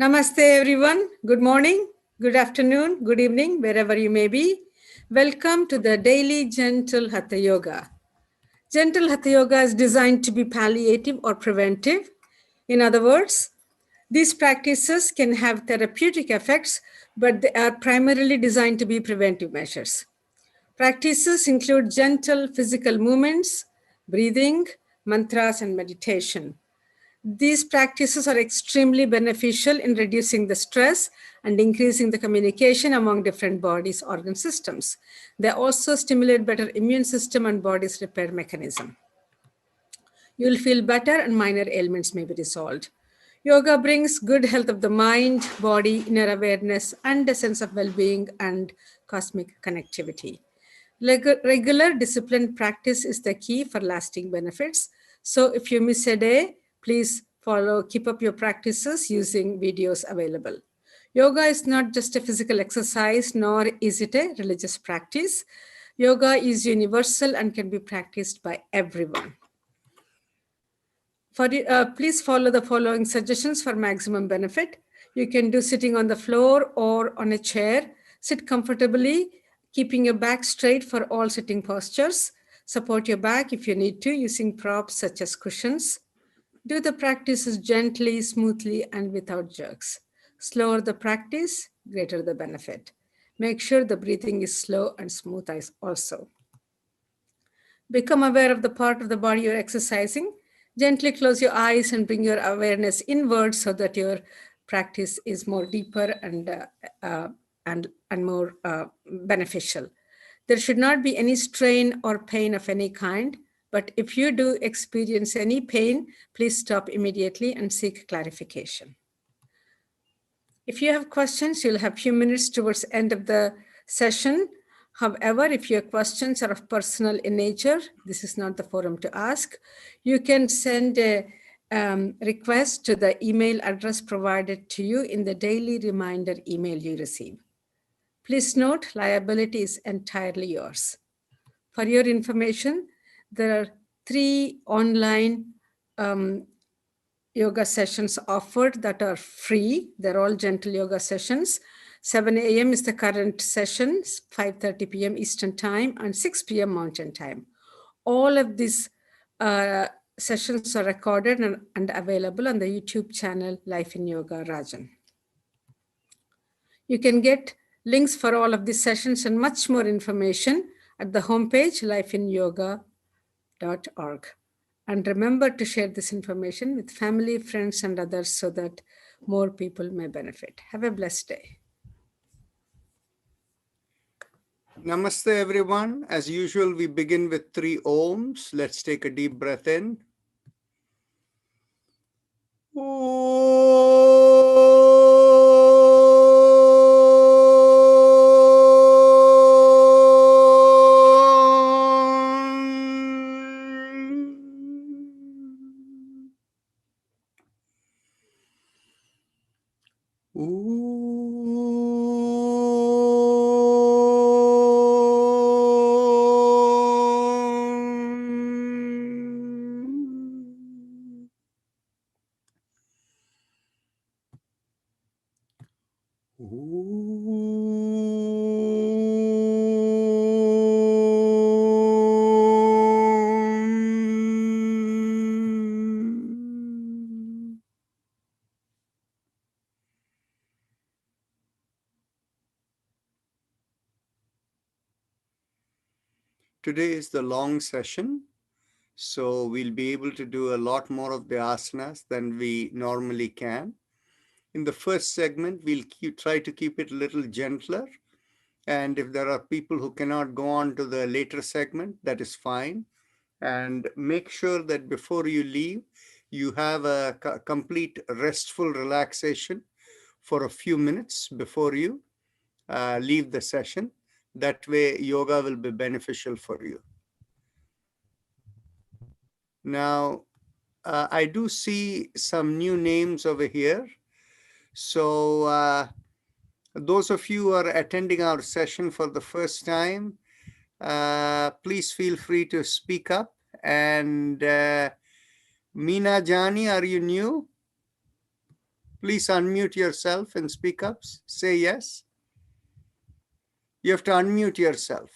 Namaste, everyone. Good morning, good afternoon, good evening, wherever you may be. Welcome to the daily Gentle Hatha Yoga. Gentle Hatha Yoga is designed to be palliative or preventive. In other words, these practices can have therapeutic effects, but they are primarily designed to be preventive measures. Practices include gentle physical movements, breathing, mantras, and meditation. These practices are extremely beneficial in reducing the stress and increasing the communication among different bodies' organ systems. They also stimulate better immune system and body's repair mechanism. You will feel better and minor ailments may be resolved. Yoga brings good health of the mind, body, inner awareness, and a sense of well-being and cosmic connectivity. Regular disciplined practice is the key for lasting benefits. So if you miss a day, please keep up your practices using videos available. Yoga is not just a physical exercise, nor is it a religious practice. Yoga is universal and can be practiced by everyone. Please follow the following suggestions for maximum benefit. You can do sitting on the floor or on a chair. Sit comfortably, keeping your back straight for all sitting postures. Support your back if you need to using props such as cushions. Do the practices gently, smoothly, and without jerks. Slower the practice, greater the benefit. Make sure the breathing is slow and smooth also. Become aware of the part of the body you're exercising. Gently close your eyes and bring your awareness inward so that your practice is more deeper and more beneficial. There should not be any strain or pain of any kind, but if you do experience any pain, please stop immediately and seek clarification. If you have questions, you'll have a few minutes towards the end of the session. However, if your questions are of personal in nature, this is not the forum to ask. You can send a request to the email address provided to you in the daily reminder email you receive. Please note, liability is entirely yours. For your information, there are 3 online yoga sessions offered that are free. They're all gentle yoga sessions. 7 a.m. is the current session, 5:30 p.m. Eastern Time, and 6 p.m. Mountain Time. All of these sessions are recorded and available on the YouTube channel Life in Yoga Rajan. You can get links for all of these sessions and much more information at the homepage lifeinyoga.org. And remember to share this information with family, friends, and others so that more people may benefit. Have a blessed day. Namaste, everyone. As usual, we begin with 3 Oms. Let's take a deep breath in. Today is the long session, so we'll be able to do a lot more of the asanas than we normally can. In the first segment, we'll try to keep it a little gentler. And if there are people who cannot go on to the later segment, that is fine. And make sure that before you leave, you have a complete restful relaxation for a few minutes before you leave the session. That way, yoga will be beneficial for you. Now, I do see some new names over here. So those of you who are attending our session for the first time, please feel free to speak up and Meena Jani, are you new? Please unmute yourself and speak up. Say yes. You have to unmute yourself.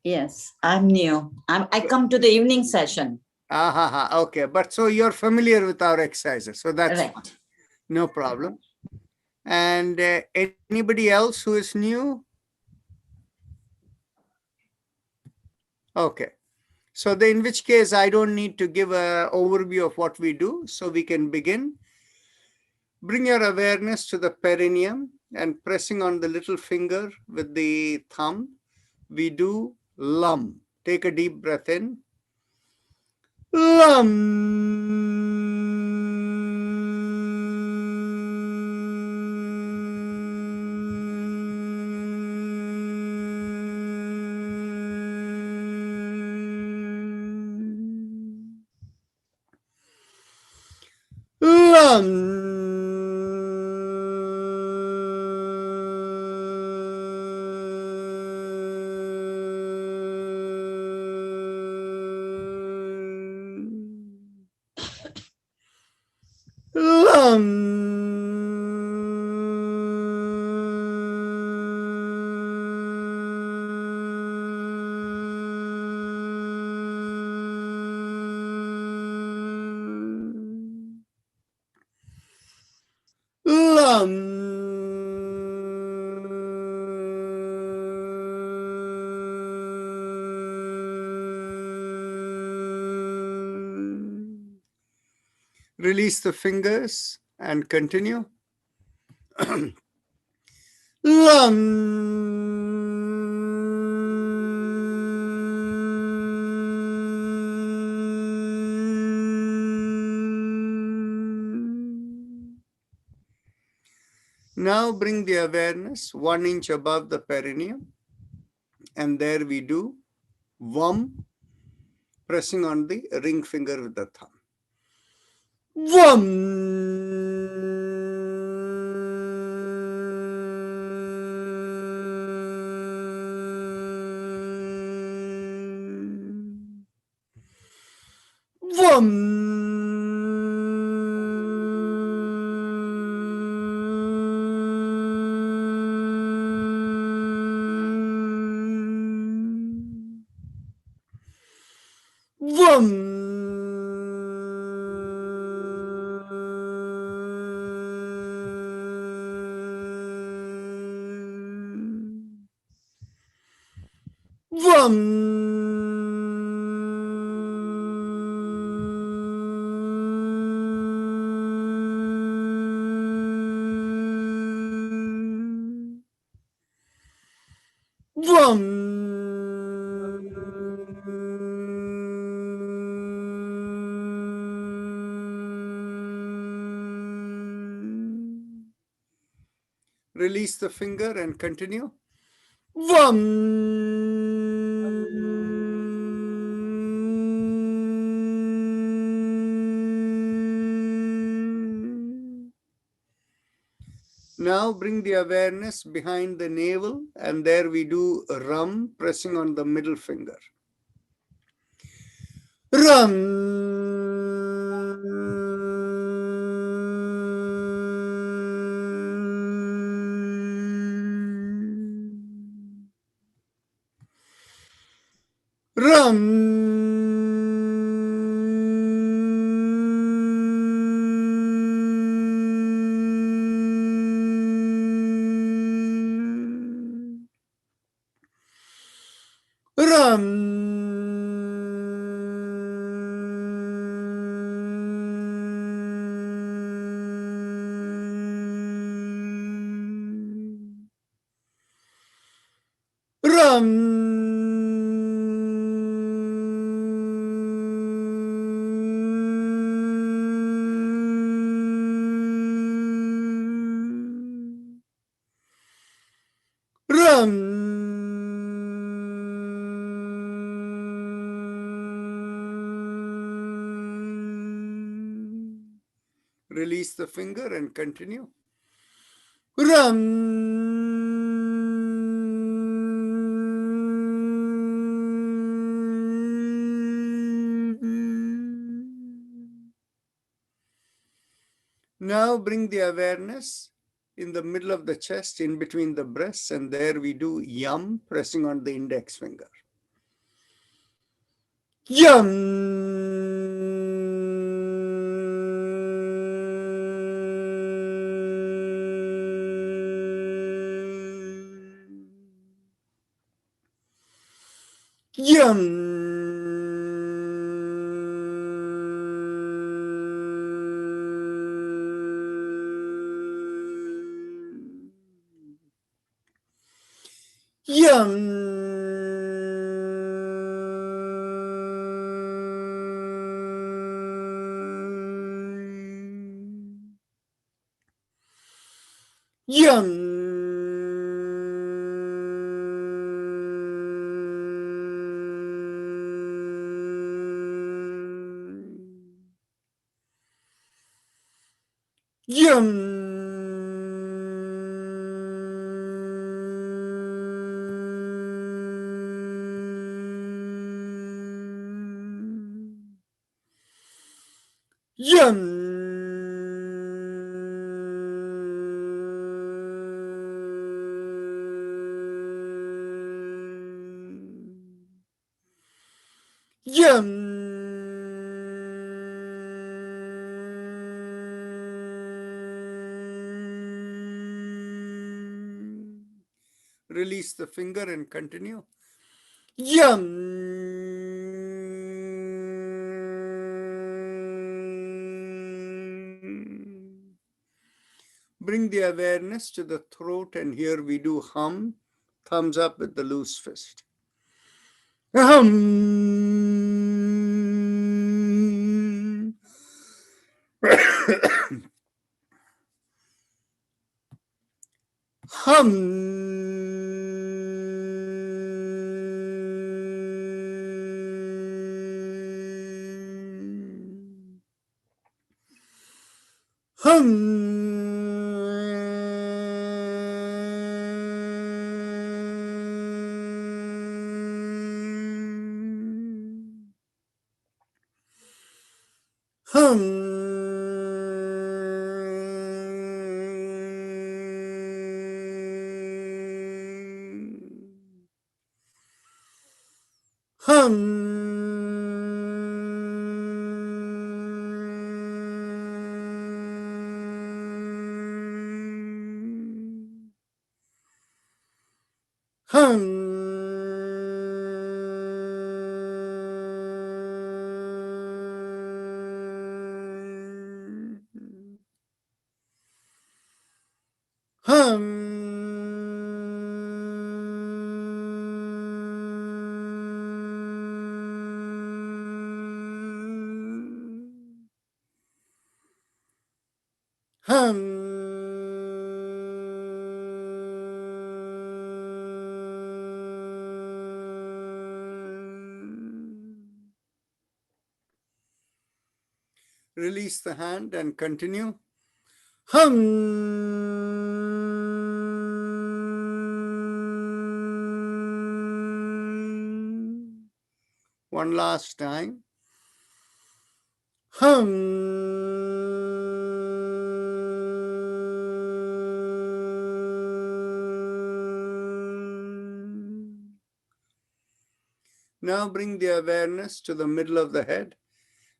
Yes, I'm new. I come to the evening session. Okay, but so you're familiar with our exercises, so that's Right. fine. No problem. And anybody else who is new? Okay. So in which case, I don't need to give an overview of what we do, so we can begin. Bring your awareness to the perineum and pressing on the little finger with the thumb, we do lum. Take a deep breath in. Lum. Lum. Lum. Lum. Release the fingers and continue. Lum. Now bring the awareness 1 inch above the perineum, and there we do Vum, pressing on the ring finger with the thumb. Vum. Vum. Vum. Vum. Vum. Release the finger and continue. Vum. Now bring the awareness behind the navel, and there we do Ram, pressing on the middle finger. Ram. Ram. Ram. Ram. Ram. Release the finger and continue. Ram. Now bring the awareness in the middle of the chest, in between the breasts, and there we do yum, pressing on the index finger. Yum. Yum. Yum. Yum. Yum. Yum. Yum. Release the finger and continue. Yum. Bring the awareness to the throat, and here we do hum, thumbs up with the loose fist. Hum. Hum. Hum. Release the hand and continue. One last time. Now bring the awareness to the middle of the head,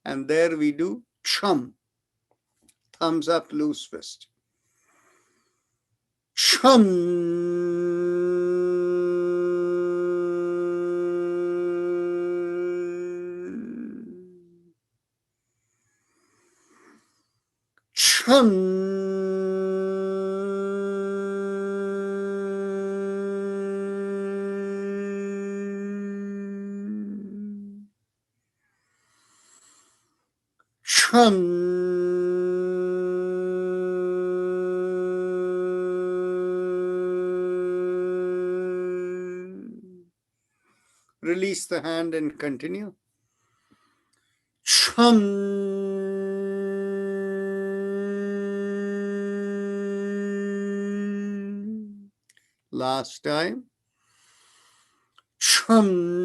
and there we do chum, thumbs up, loose fist. Chum. Release the hand and continue. Chum. Last time. Chum.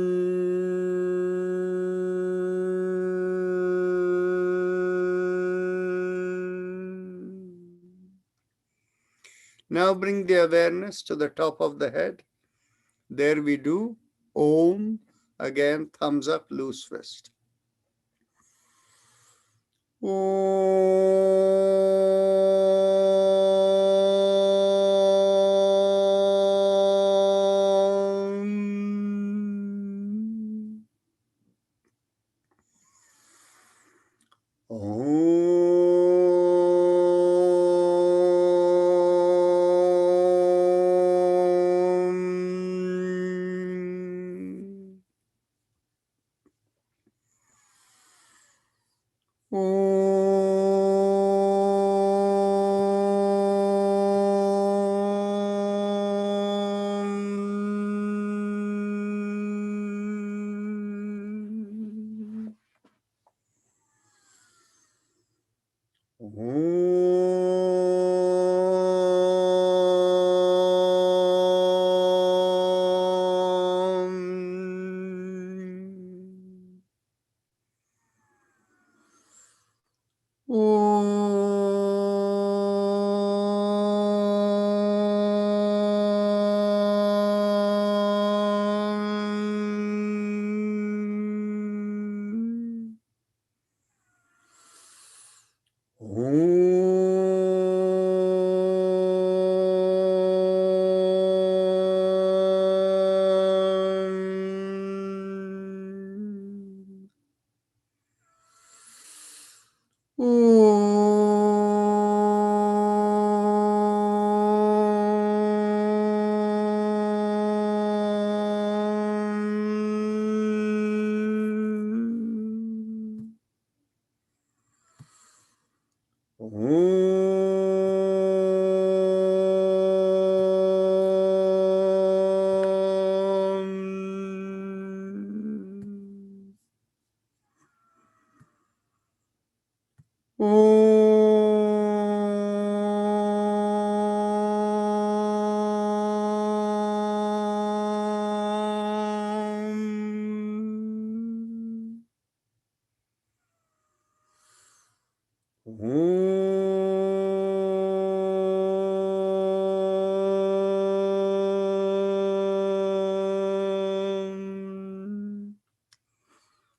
Now bring the awareness to the top of the head. There we do Om. Again, thumbs up, loose fist.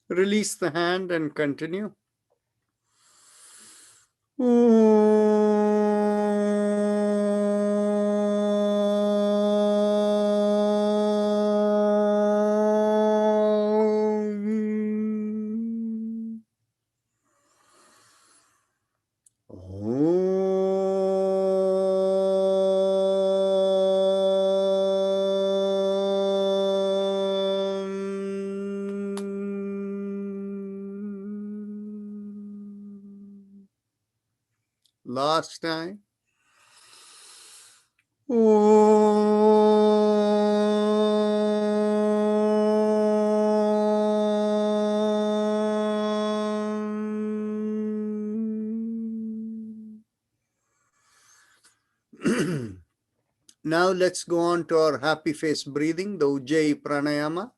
Release the hand and continue. Last time. Now let's go on to our happy face breathing, the Ujjayi Pranayama.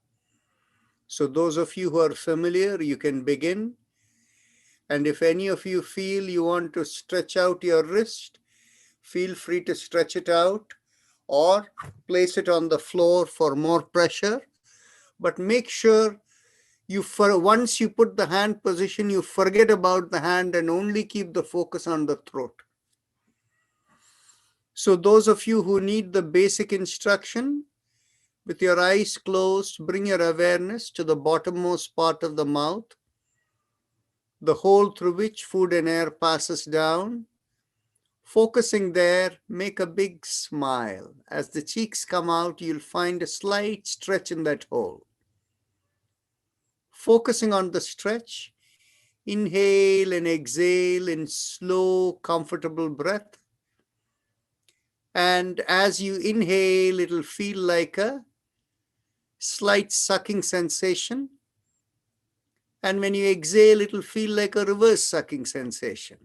So those of you who are familiar, you can begin. And if any of you feel you want to stretch out your wrist, feel free to stretch it out or place it on the floor for more pressure. But make sure once you put the hand position, you forget about the hand and only keep the focus on the throat. So those of you who need the basic instruction, with your eyes closed, bring your awareness to the bottommost part of the mouth, the hole through which food and air passes down. Focusing there, make a big smile. As the cheeks come out, you'll find a slight stretch in that hole. Focusing on the stretch, inhale and exhale in slow, comfortable breath. And as you inhale, it'll feel like a slight sucking sensation. And when you exhale, it'll feel like a reverse sucking sensation.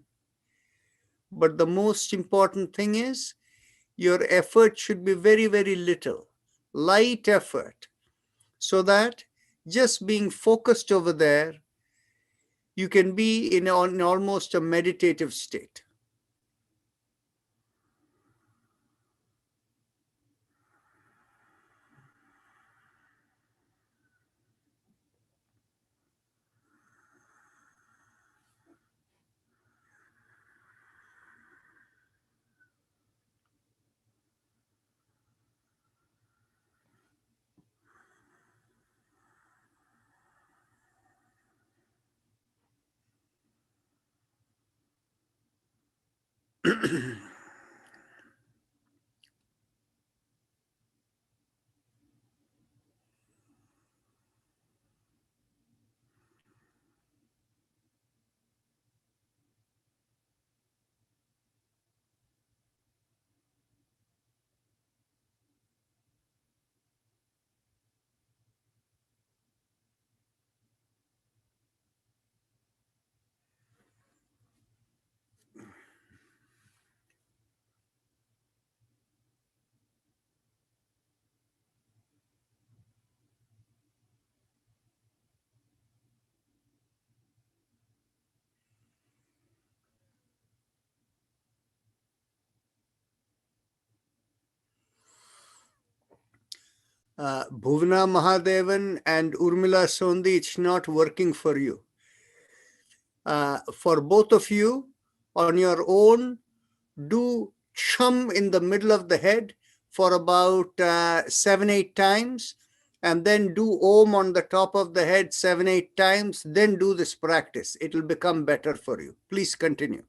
But the most important thing is, your effort should be very, very little, light effort, so that just being focused over there, you can be in almost a meditative state. Bhuvana Mahadevan and Urmila Sondi, it's not working for you. For both of you, on your own, do chum in the middle of the head for about 7-8 times, and then do Om on the top of the head 7-8 times. Then do this practice. It will become better for you. Please continue.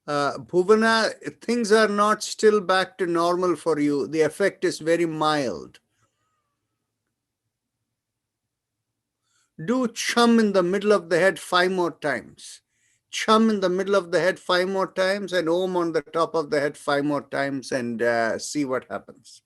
Bhuvana, things are not still back to normal for you. The effect is very mild. Do chum in the middle of the head 5 more times. Chum in the middle of the head 5 more times and om on the top of the head 5 more times and see what happens.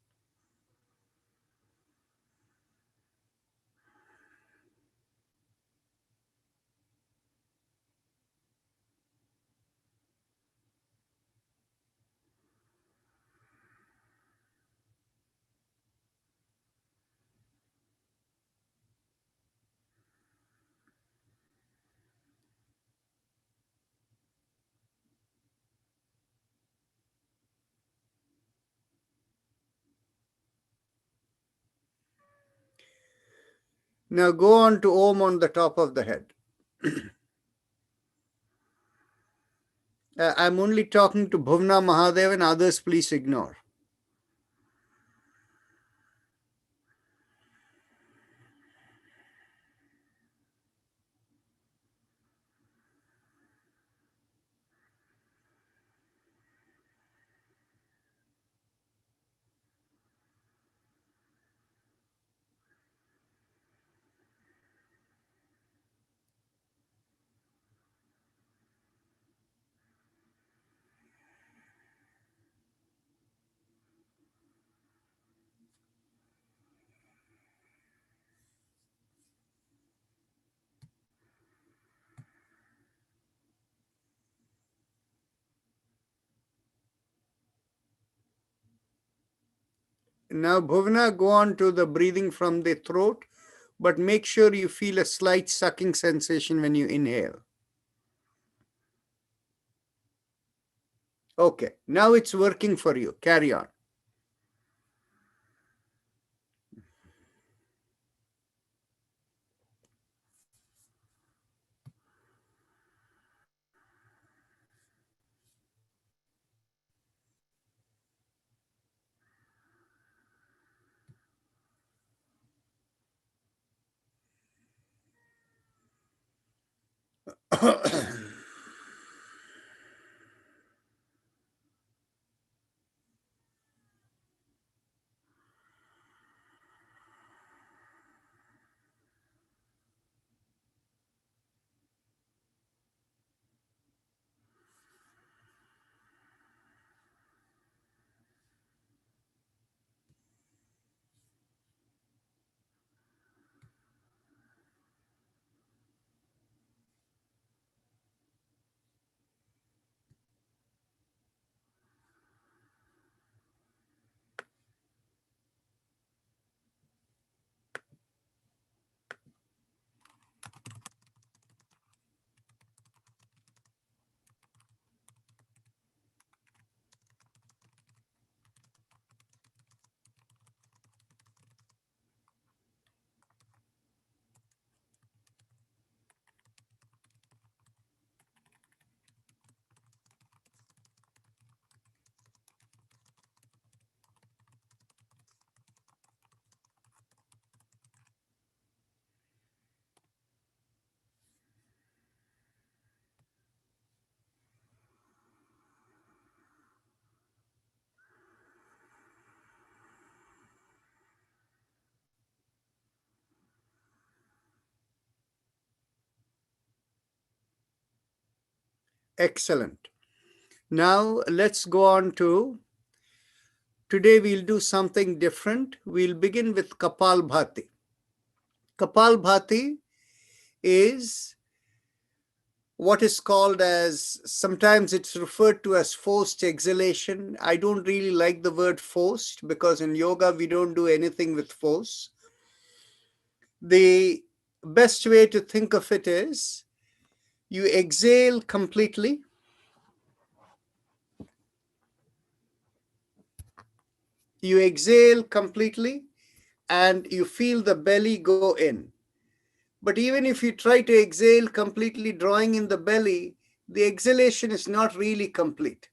Now go on to om on the top of the head. I'm only talking to Bhuvna Mahadev, and others please ignore. Now, Bhuvna, go on to the breathing from the throat, but make sure you feel a slight sucking sensation when you inhale. Okay, now it's working for you. Carry on. Excellent. Now let's go on to, today we'll do something different. We'll begin with Kapal Bhati. Kapal Bhati is what is called as, sometimes it's referred to as forced exhalation. I don't really like the word forced because in yoga we don't do anything with force. The best way to think of it is you exhale completely. You exhale completely and you feel the belly go in. But even if you try to exhale completely, drawing in the belly, the exhalation is not really complete,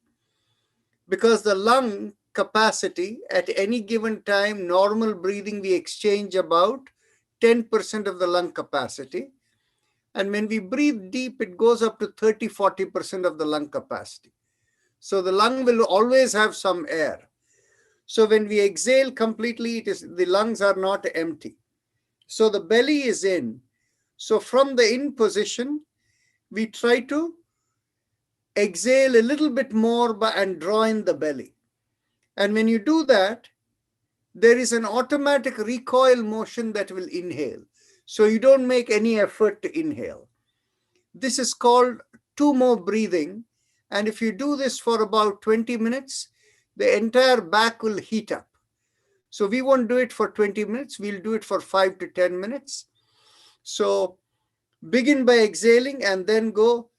because the lung capacity at any given time, normal breathing, we exchange about 10% of the lung capacity. And when we breathe deep, it goes up to 30-40% of the lung capacity. So the lung will always have some air. So when we exhale completely, the lungs are not empty. So the belly is in. So from the in position, we try to exhale a little bit more and draw in the belly. And when you do that, there is an automatic recoil motion that will inhale. So you don't make any effort to inhale. This is called two-more breathing. And if you do this for about 20 minutes, the entire back will heat up. So we won't do it for 20 minutes. We'll do it for 5 to 10 minutes. So begin by exhaling and then go.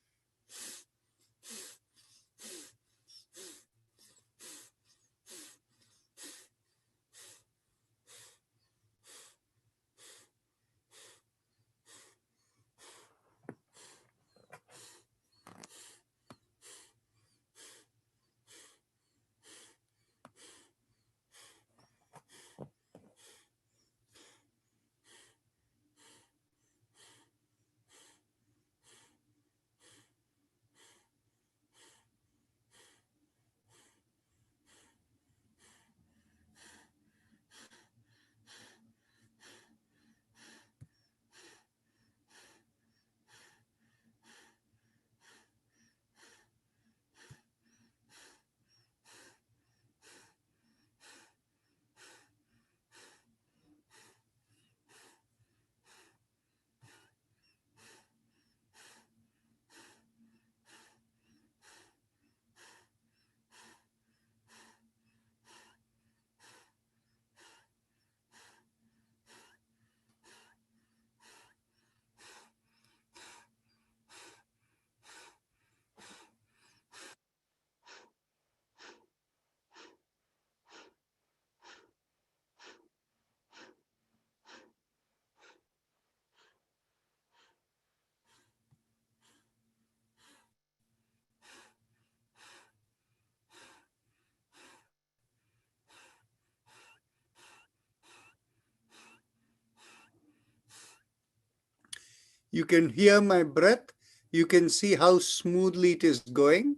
You can hear my breath. You can see how smoothly it is going.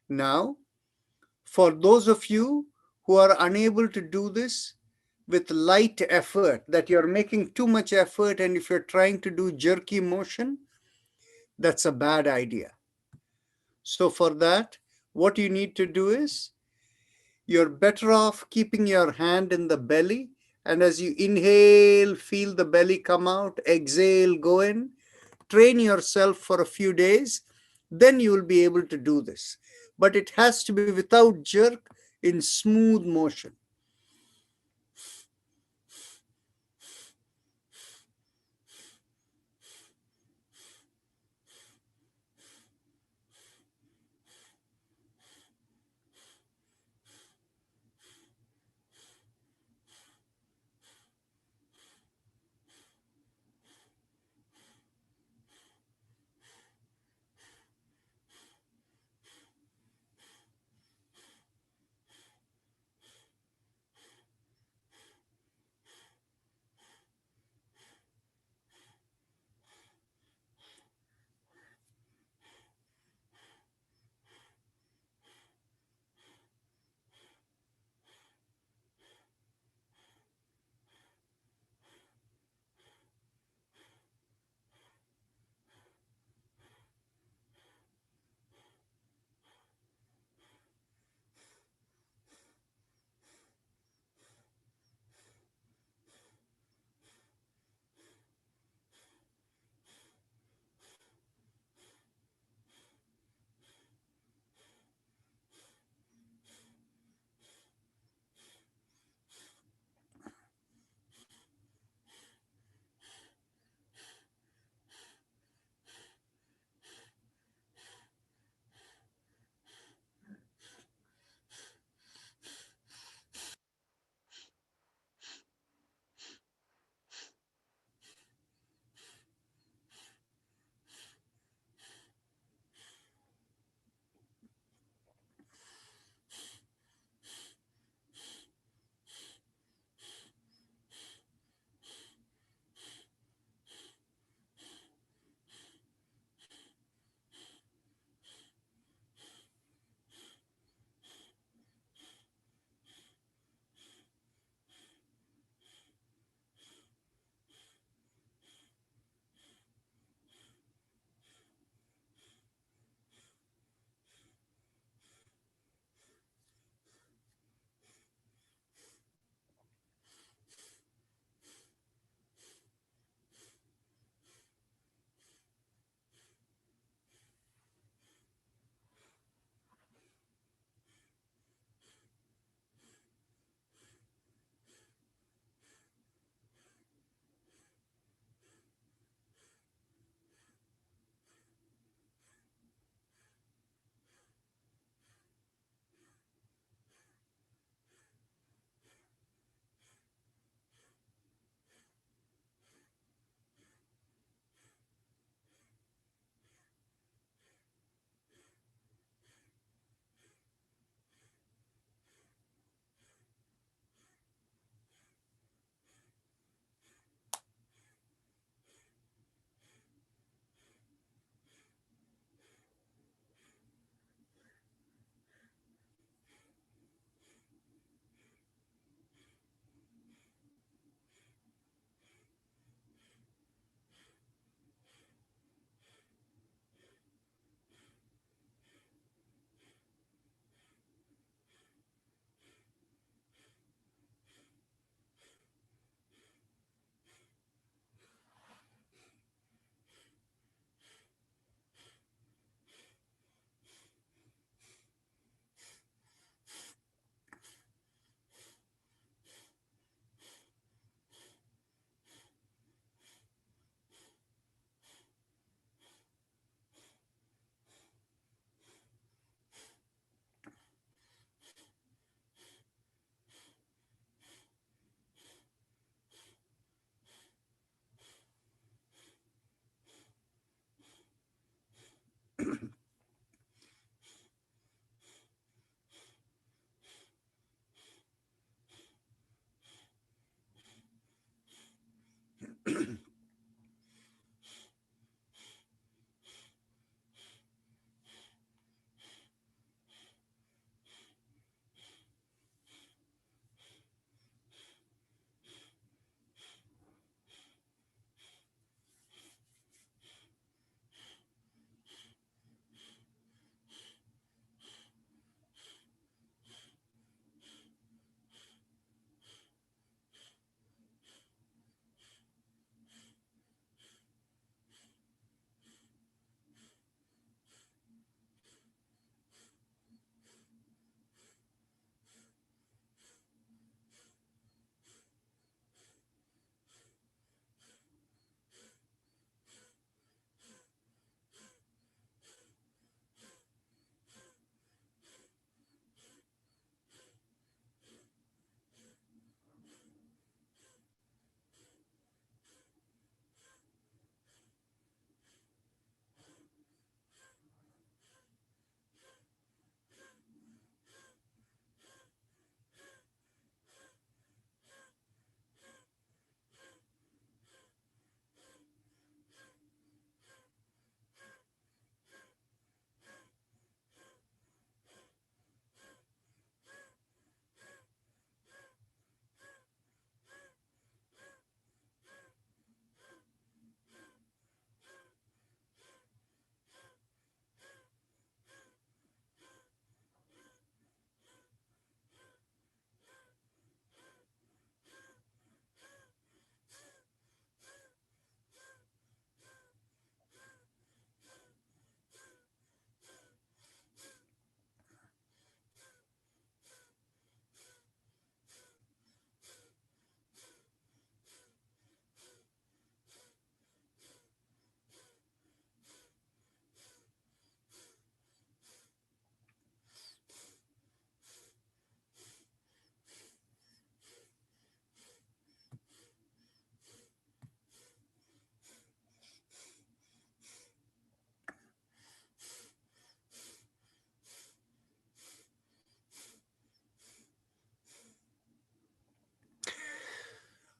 Now, for those of you who are unable to do this with light effort, that you're making too much effort, and if you're trying to do jerky motion, that's a bad idea. So for that, what you need to do is, you're better off keeping your hand in the belly, and as you inhale, feel the belly come out, exhale, go in. Train yourself for a few days, then you will be able to do this. But it has to be without jerk, in smooth motion.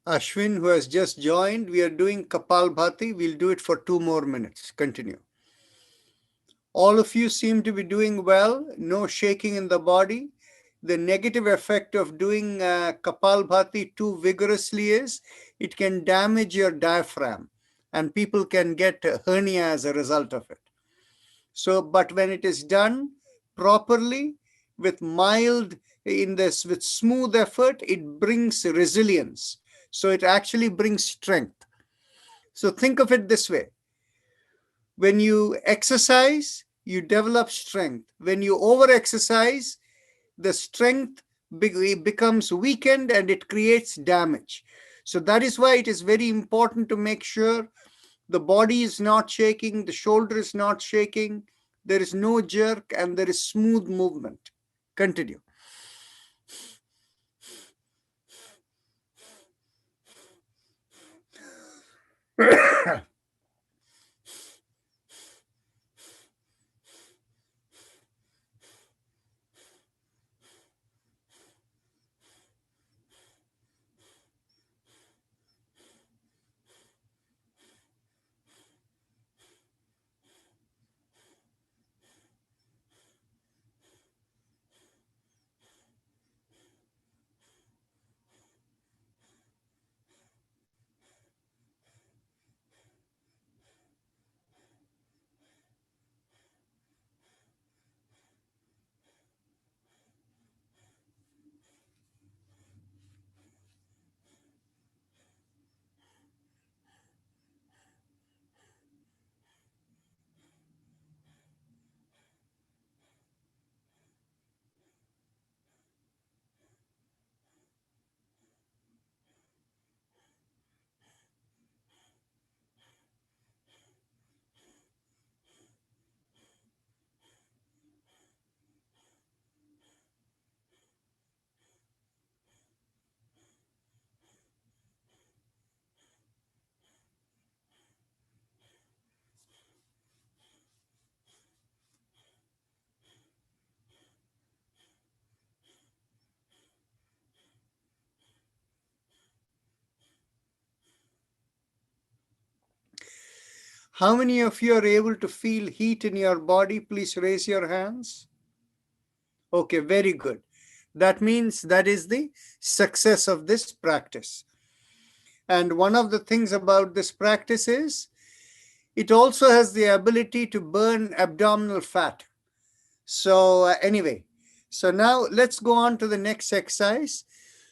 Ashwin, who has just joined, we are doing Kapalbhati. We'll do it for 2 more minutes. Continue. All of you seem to be doing well. No shaking in the body. The negative effect of doing Kapalbhati too vigorously is it can damage your diaphragm, and people can get a hernia as a result of it. So, but when it is done properly, with mild with smooth effort, it brings resilience. So it actually brings strength. So think of it this way. When you exercise, you develop strength. When you over-exercise, the strength becomes weakened and it creates damage. So that is why it is very important to make sure the body is not shaking, the shoulder is not shaking, there is no jerk, and there is smooth movement. Continue. How many of you are able to feel heat in your body? Please raise your hands. Okay, very good. That means that is the success of this practice. And one of the things about this practice is it also has the ability to burn abdominal fat. So anyway, so now let's go on to the next exercise.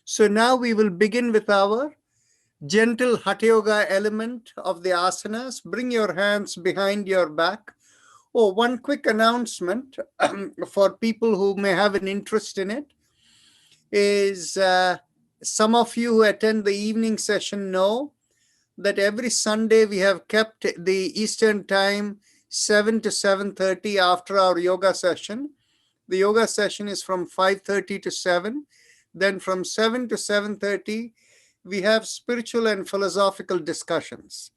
So now we will begin with our gentle Hatha Yoga element of the asanas. Bring your hands behind your back. Oh, one quick announcement for people who may have an interest in it is some of you who attend the evening session know that every Sunday we have kept the Eastern time 7 to 7:30 after our yoga session. The yoga session is from 5:30 to 7. Then from 7 to 7:30, we have spiritual and philosophical discussions.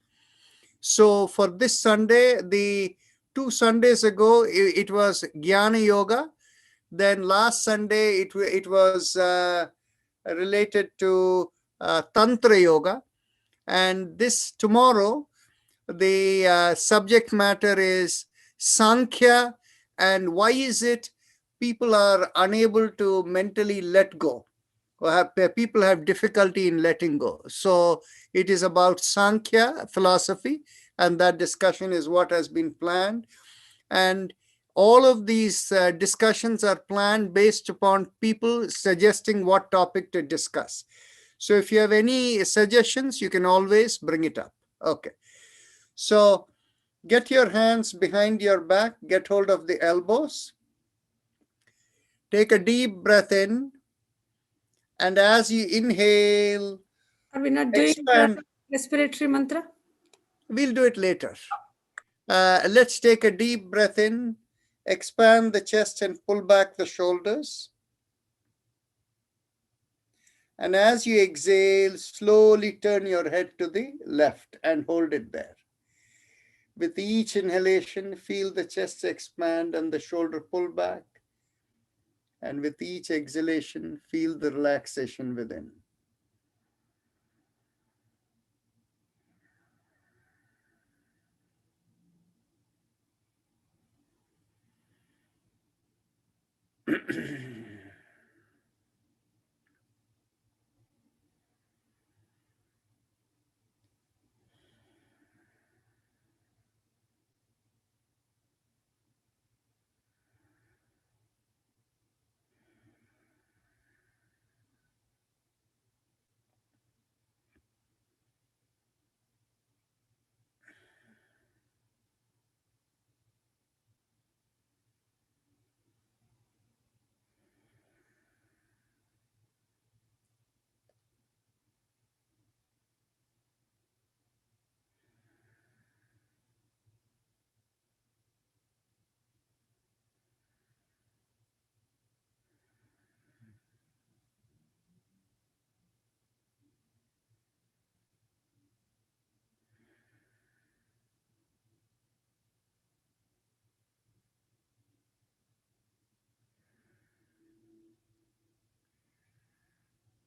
So for this Sunday, the 2 Sundays ago, it was Jnana Yoga. Then last Sunday, it was related to Tantra Yoga. And this tomorrow, the subject matter is Sankhya and why is it people are unable to mentally let go, or people have difficulty in letting go. So it is about Sankhya philosophy, and that discussion is what has been planned. And all of these discussions are planned based upon people suggesting what topic to discuss. So if you have any suggestions, you can always bring it up. Okay. So get your hands behind your back, get hold of the elbows. Take a deep breath in. And as you inhale, Are we not doing the expand. respiratory mantra? We'll do it later. Let's take a deep breath in, expand the chest and pull back the shoulders. And as you exhale, slowly turn your head to the left and hold it there. With each inhalation, feel the chest expand and the shoulder pull back. And with each exhalation, feel the relaxation within.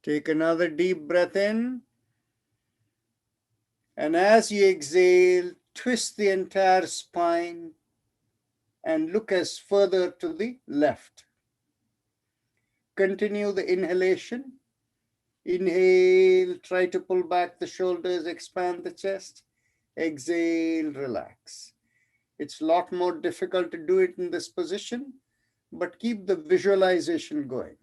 Take another deep breath in. And as you exhale, twist the entire spine and look as further to the left. Continue the inhalation. Inhale, try to pull back the shoulders, expand the chest. Exhale, relax. It's a lot more difficult to do it in this position, but keep the visualization going.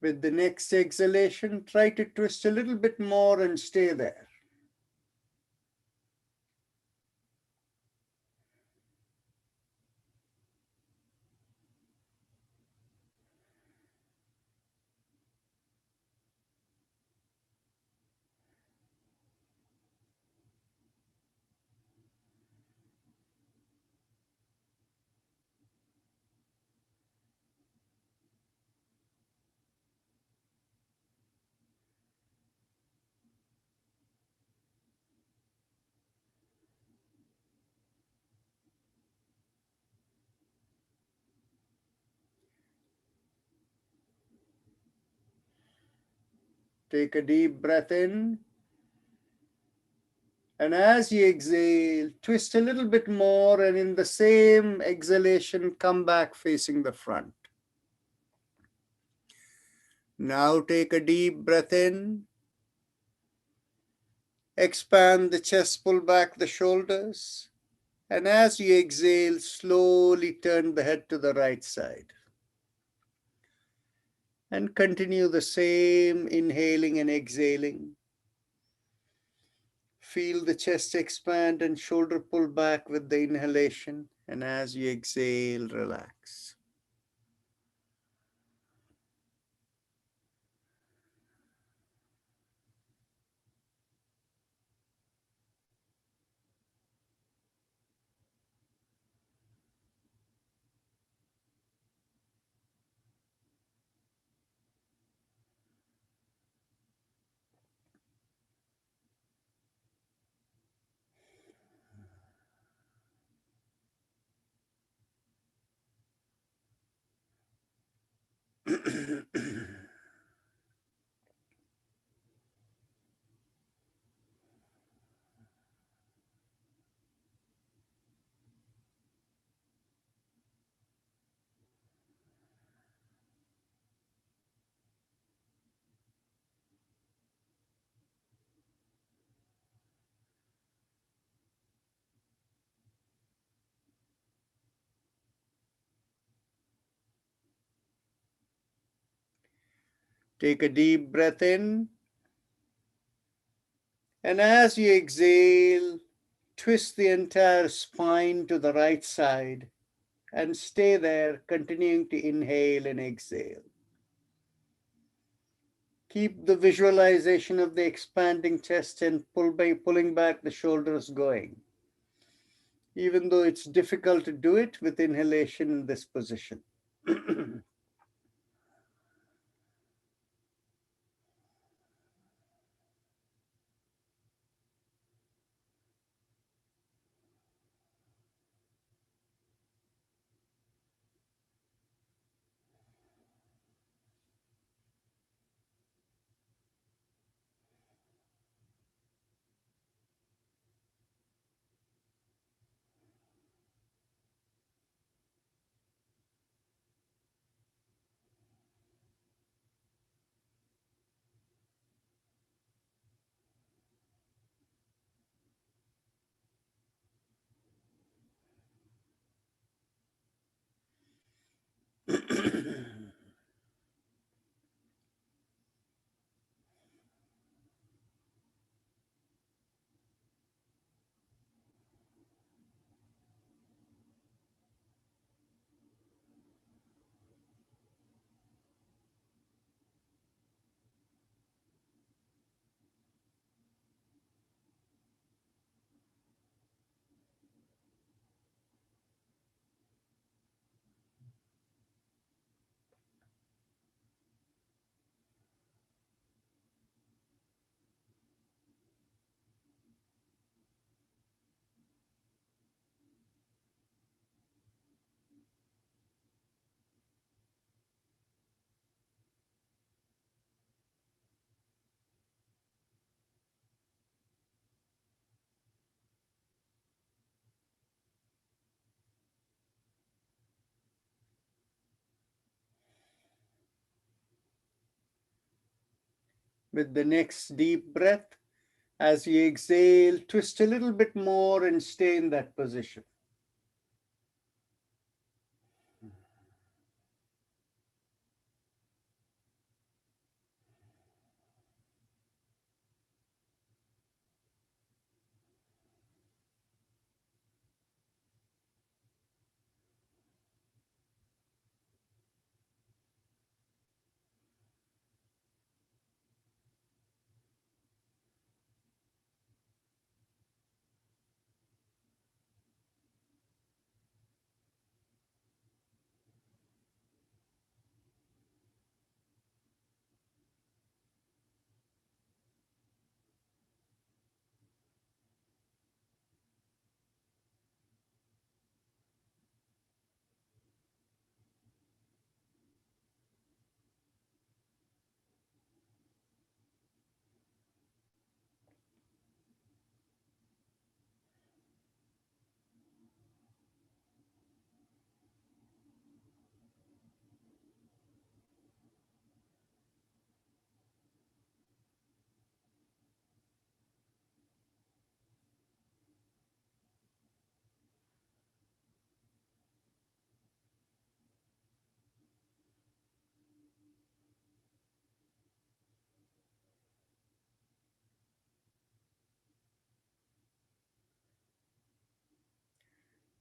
With the next exhalation, try to twist a little bit more and stay there. Take a deep breath in. And as you exhale, twist a little bit more, and in the same exhalation, come back facing the front. Now take a deep breath in. Expand the chest, pull back the shoulders. And as you exhale, slowly turn the head to the right side. And continue the same inhaling and exhaling. Feel the chest expand and shoulder pull back with the inhalation. And as you exhale, relax. Take a deep breath in. And as you exhale, twist the entire spine to the right side and stay there, continuing to inhale and exhale. Keep the visualization of the expanding chest and pulling back the shoulders going, even though it's difficult to do it with inhalation in this position. With the next deep breath, as you exhale, twist a little bit more and stay in that position.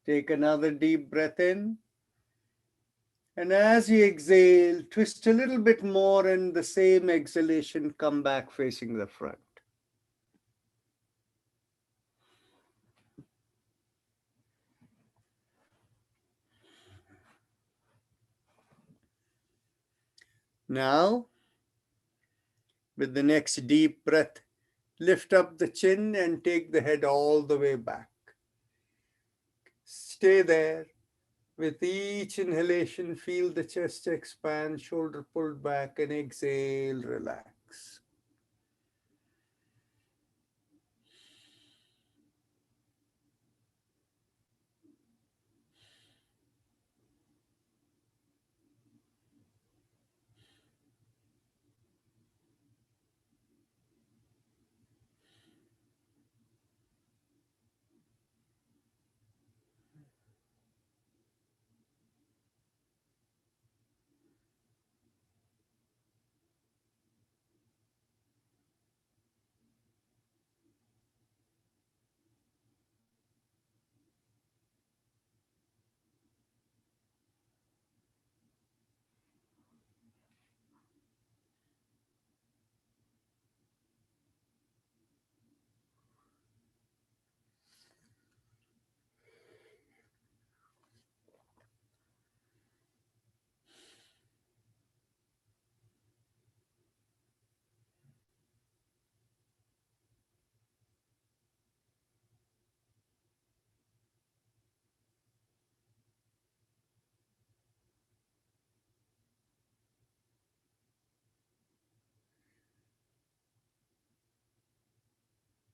Take another deep breath in. And as you exhale, twist a little bit more, and the same exhalation, come back facing the front. Now, with the next deep breath, lift up the chin and take the head all the way back. Stay there. With each inhalation, feel the chest expand, shoulder pulled back, and exhale, relax.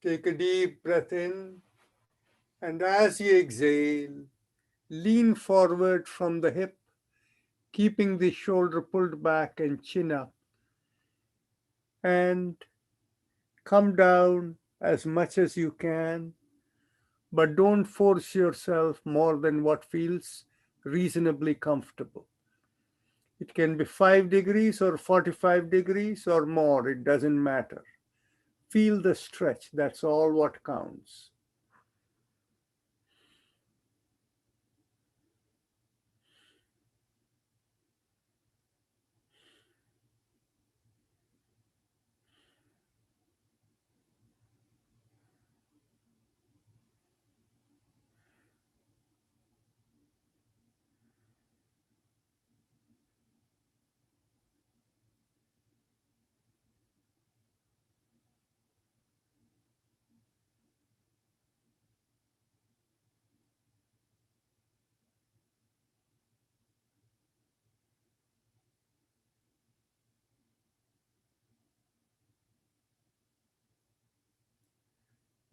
Take a deep breath in, and as you exhale, lean forward from the hip, keeping the shoulder pulled back and chin up, and come down as much as you can, but don't force yourself more than what feels reasonably comfortable. It can be 5 degrees or 45 degrees or more, it doesn't matter. Feel the stretch, that's all what counts.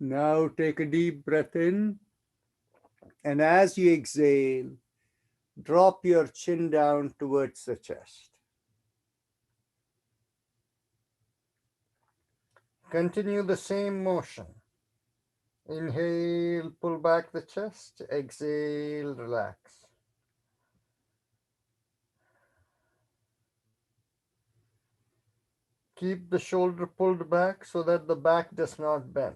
Now take a deep breath in, and as you exhale, drop your chin down towards the chest. Continue the same motion. Inhale, pull back the chest. Exhale, relax. Keep the shoulder pulled back so that the back does not bend.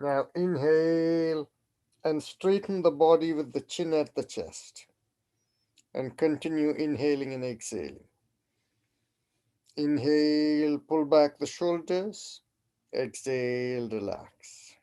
Now inhale and straighten the body with the chin at the chest. And continue inhaling and exhaling. Inhale, pull back the shoulders. Exhale, relax.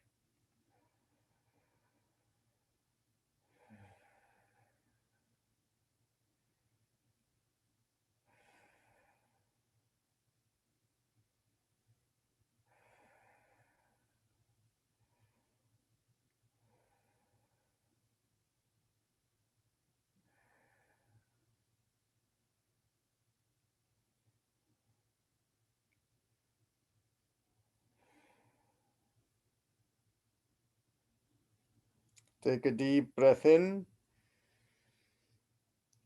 Take a deep breath in.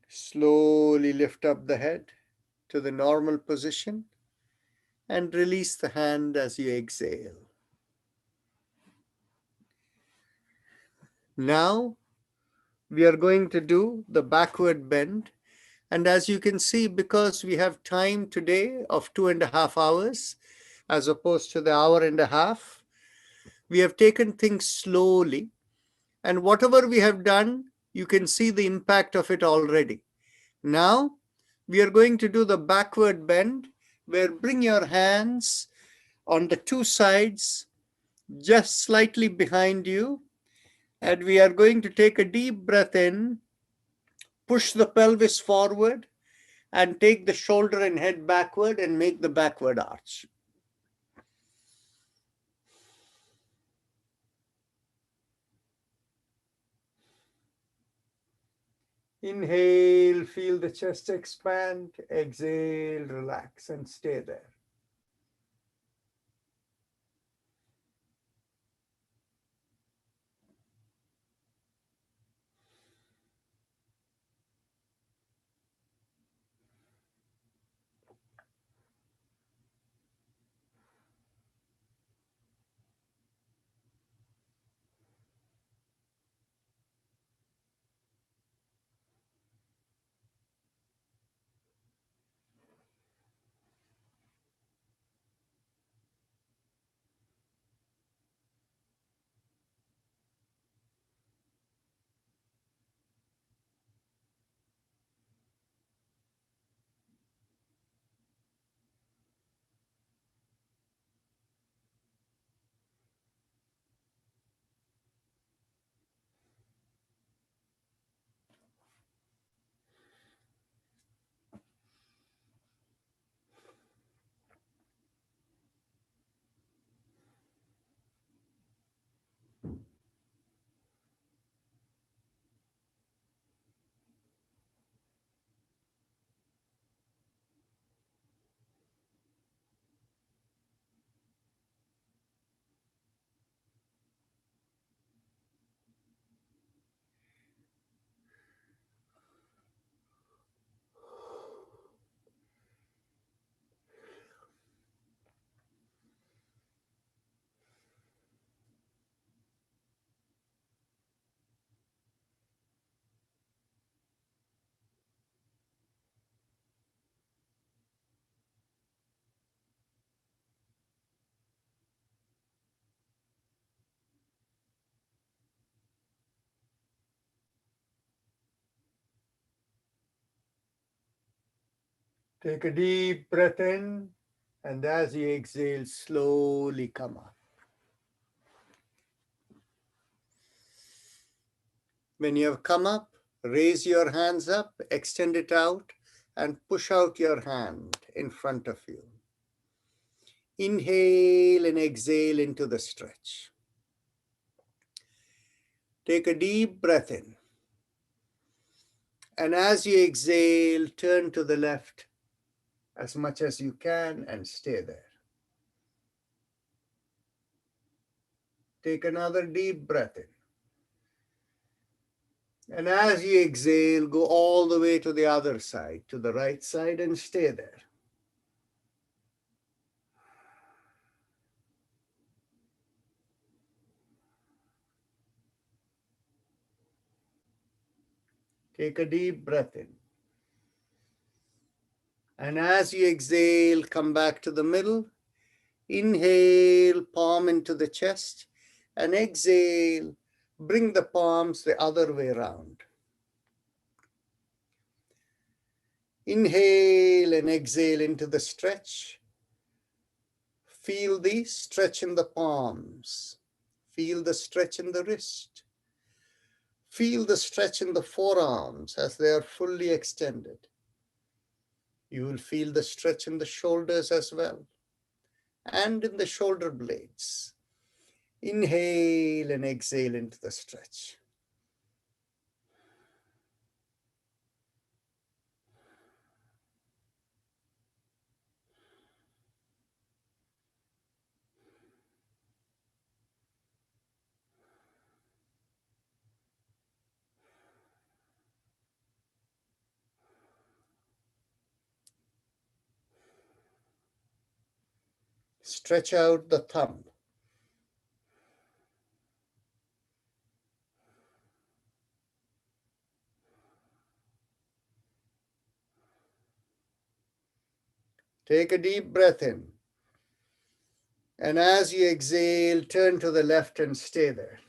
Slowly lift up the head to the normal position and release the hand as you exhale. Now we are going to do the backward bend. And as you can see, because we have time today of 2.5 hours, as opposed to the hour and a half, we have taken things slowly. And whatever we have done, you can see the impact of it already. Now, we are going to do the backward bend, where bring your hands on the two sides, just slightly behind you. And we are going to take a deep breath in, push the pelvis forward, and take the shoulder and head backward and make the backward arch. Inhale, feel the chest expand. Exhale, relax and stay there. Take a deep breath in, and as you exhale, slowly come up. When you have come up, raise your hands up, extend it out, and push out your hand in front of you. Inhale and exhale into the stretch. Take a deep breath in. And as you exhale, turn to the left as much as you can and stay there. Take another deep breath in. And as you exhale, go all the way to the other side, to the right side, and stay there. Take a deep breath in. And as you exhale, come back to the middle. Inhale, palm into the chest. And exhale, bring the palms the other way around. Inhale and exhale into the stretch. Feel the stretch in the palms. Feel the stretch in the wrist. Feel the stretch in the forearms as they are fully extended. You will feel the stretch in the shoulders as well, and in the shoulder blades. Inhale and exhale into the stretch. Stretch out the thumb. Take a deep breath in. And as you exhale, turn to the left and stay there.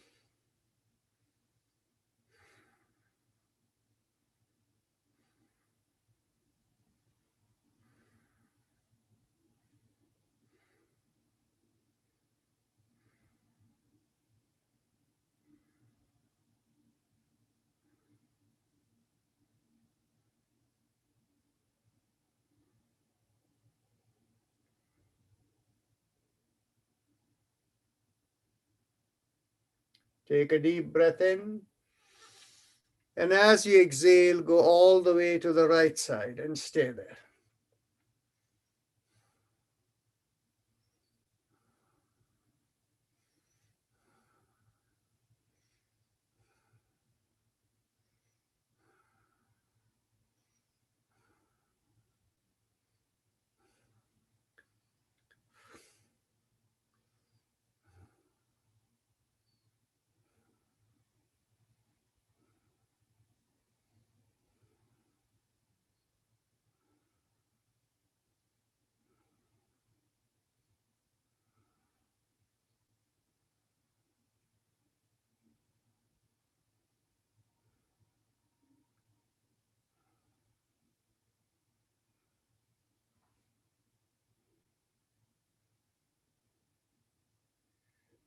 Take a deep breath in. And as you exhale, go all the way to the right side and stay there.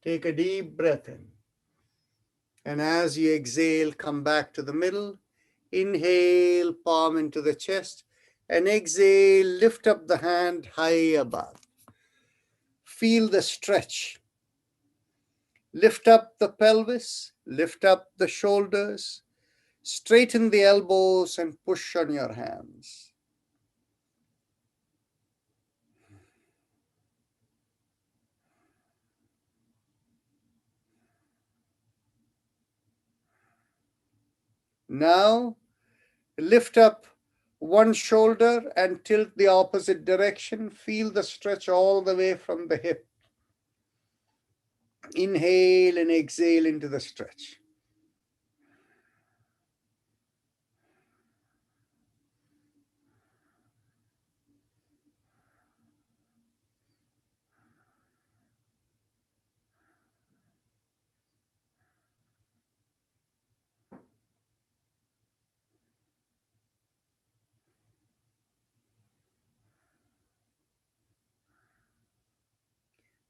Take a deep breath in. And as you exhale, come back to the middle. Inhale, palm into the chest. And exhale, lift up the hand high above. Feel the stretch. Lift up the pelvis, lift up the shoulders, straighten the elbows and push on your hands. Now, lift up one shoulder and tilt the opposite direction. Feel the stretch all the way from the hip. Inhale and exhale into the stretch.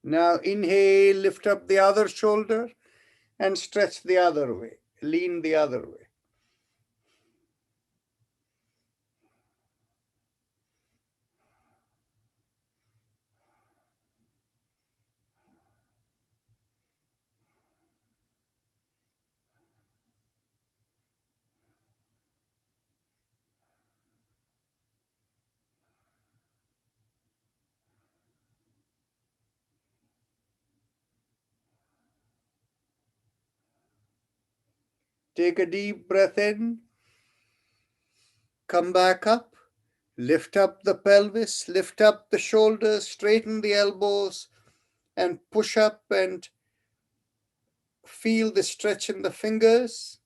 Now, inhale, lift up the other shoulder and stretch the other way. Lean the other way. Take a deep breath in. Come back up. Lift up the pelvis, lift up the shoulders, straighten the elbows, and push up and feel the stretch in the fingers.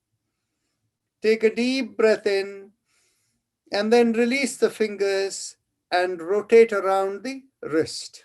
Take a deep breath in and then release the fingers and rotate around the wrist.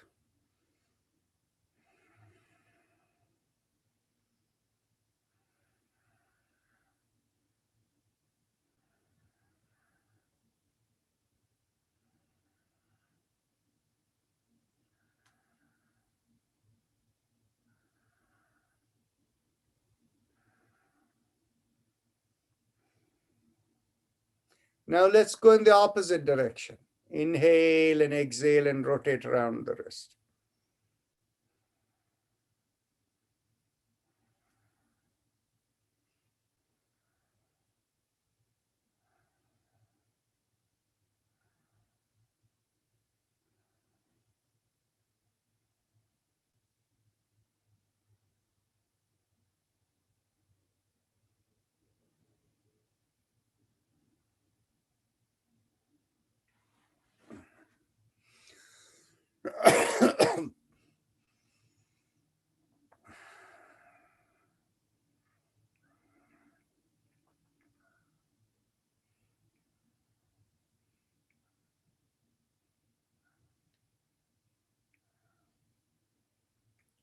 Now let's go in the opposite direction. Inhale and exhale and rotate around the wrist.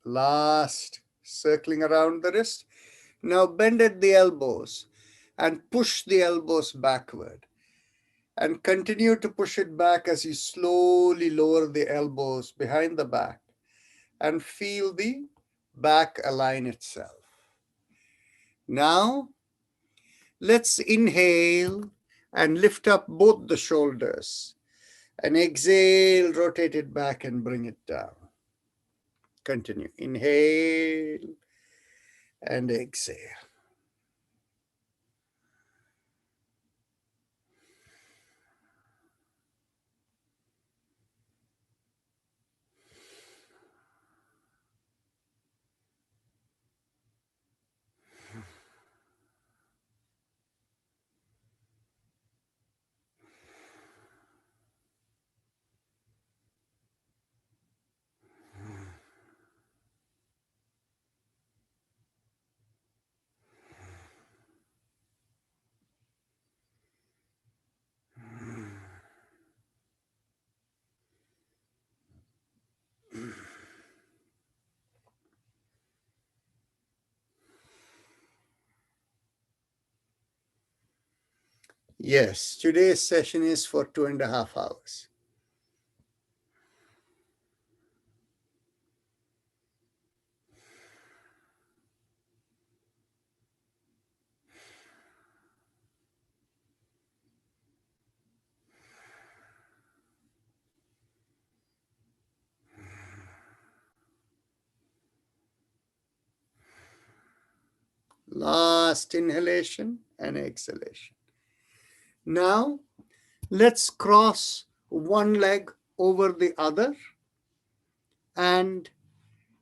Last, circling around the wrist. Now bend at the elbows and push the elbows backward. And continue to push it back as you slowly lower the elbows behind the back and feel the back align itself. Now, let's inhale and lift up both the shoulders. And exhale, rotate it back and bring it down. Continue. Inhale and exhale. Yes, today's session is for 2.5 hours. Last inhalation and exhalation. Now, let's cross one leg over the other and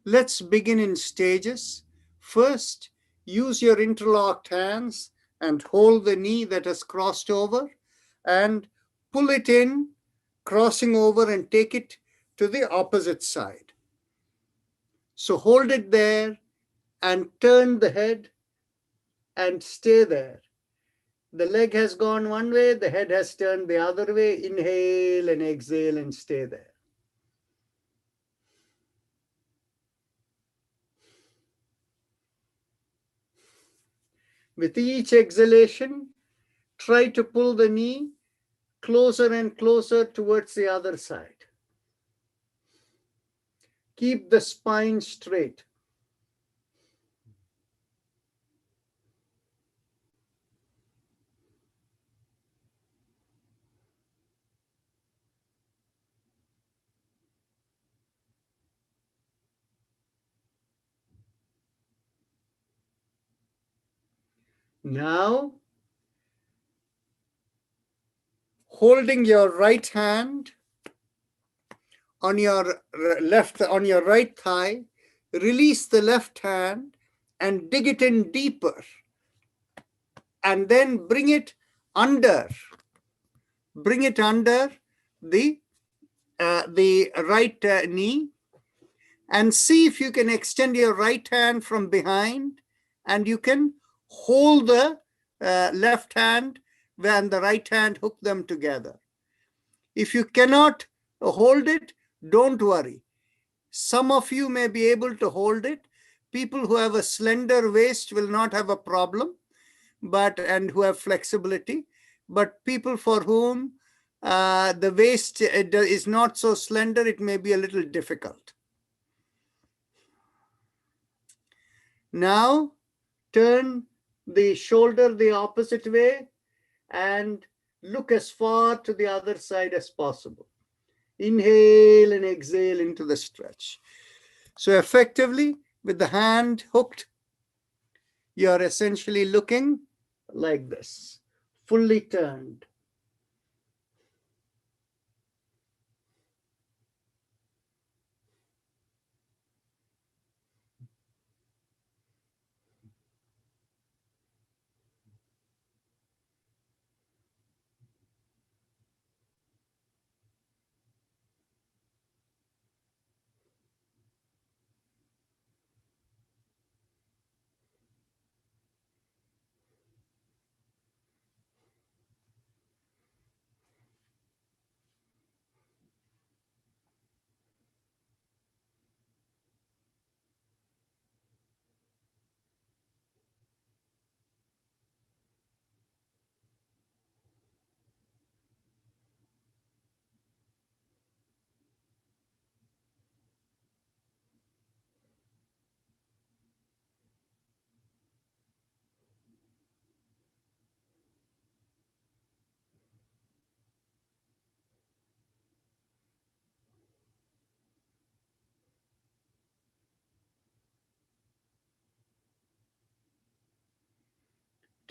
let's begin in stages. First, use your interlocked hands and hold the knee that has crossed over and pull it in, crossing over, and take it to the opposite side. So hold it there and turn the head and stay there. The leg has gone one way, the head has turned the other way. Inhale and exhale and stay there. With each exhalation, try to pull the knee closer and closer towards the other side. Keep the spine straight. Now, holding your right hand on your right thigh, release the left hand and dig it in deeper. And then bring it under. Bring it under the right knee and see if you can extend your right hand from behind and you can hold the left hand and the right hand, hook them together. If you cannot hold it, don't worry. Some of you may be able to hold it. People who have a slender waist will not have a problem, and who have flexibility. But people for whom the waist is not so slender, it may be a little difficult. Now, turn the shoulder the opposite way and look as far to the other side as possible. Inhale and exhale into the stretch. So effectively, with the hand hooked, you're essentially looking like this, fully turned.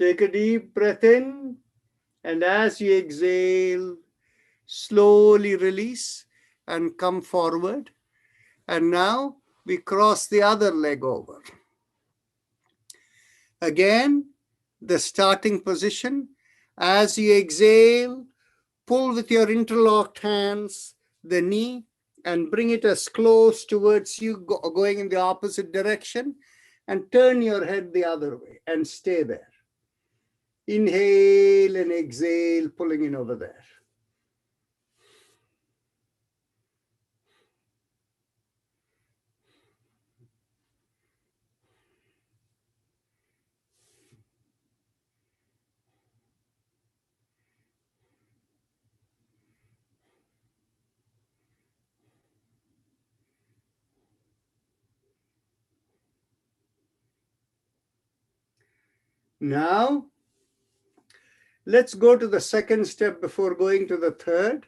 Take a deep breath in, and as you exhale, slowly release and come forward. And now we cross the other leg over. Again, the starting position. As you exhale, pull with your interlocked hands the knee and bring it as close towards you, going in the opposite direction, and turn your head the other way and stay there. Inhale and exhale, pulling in over there. Now, let's go to the second step before going to the third.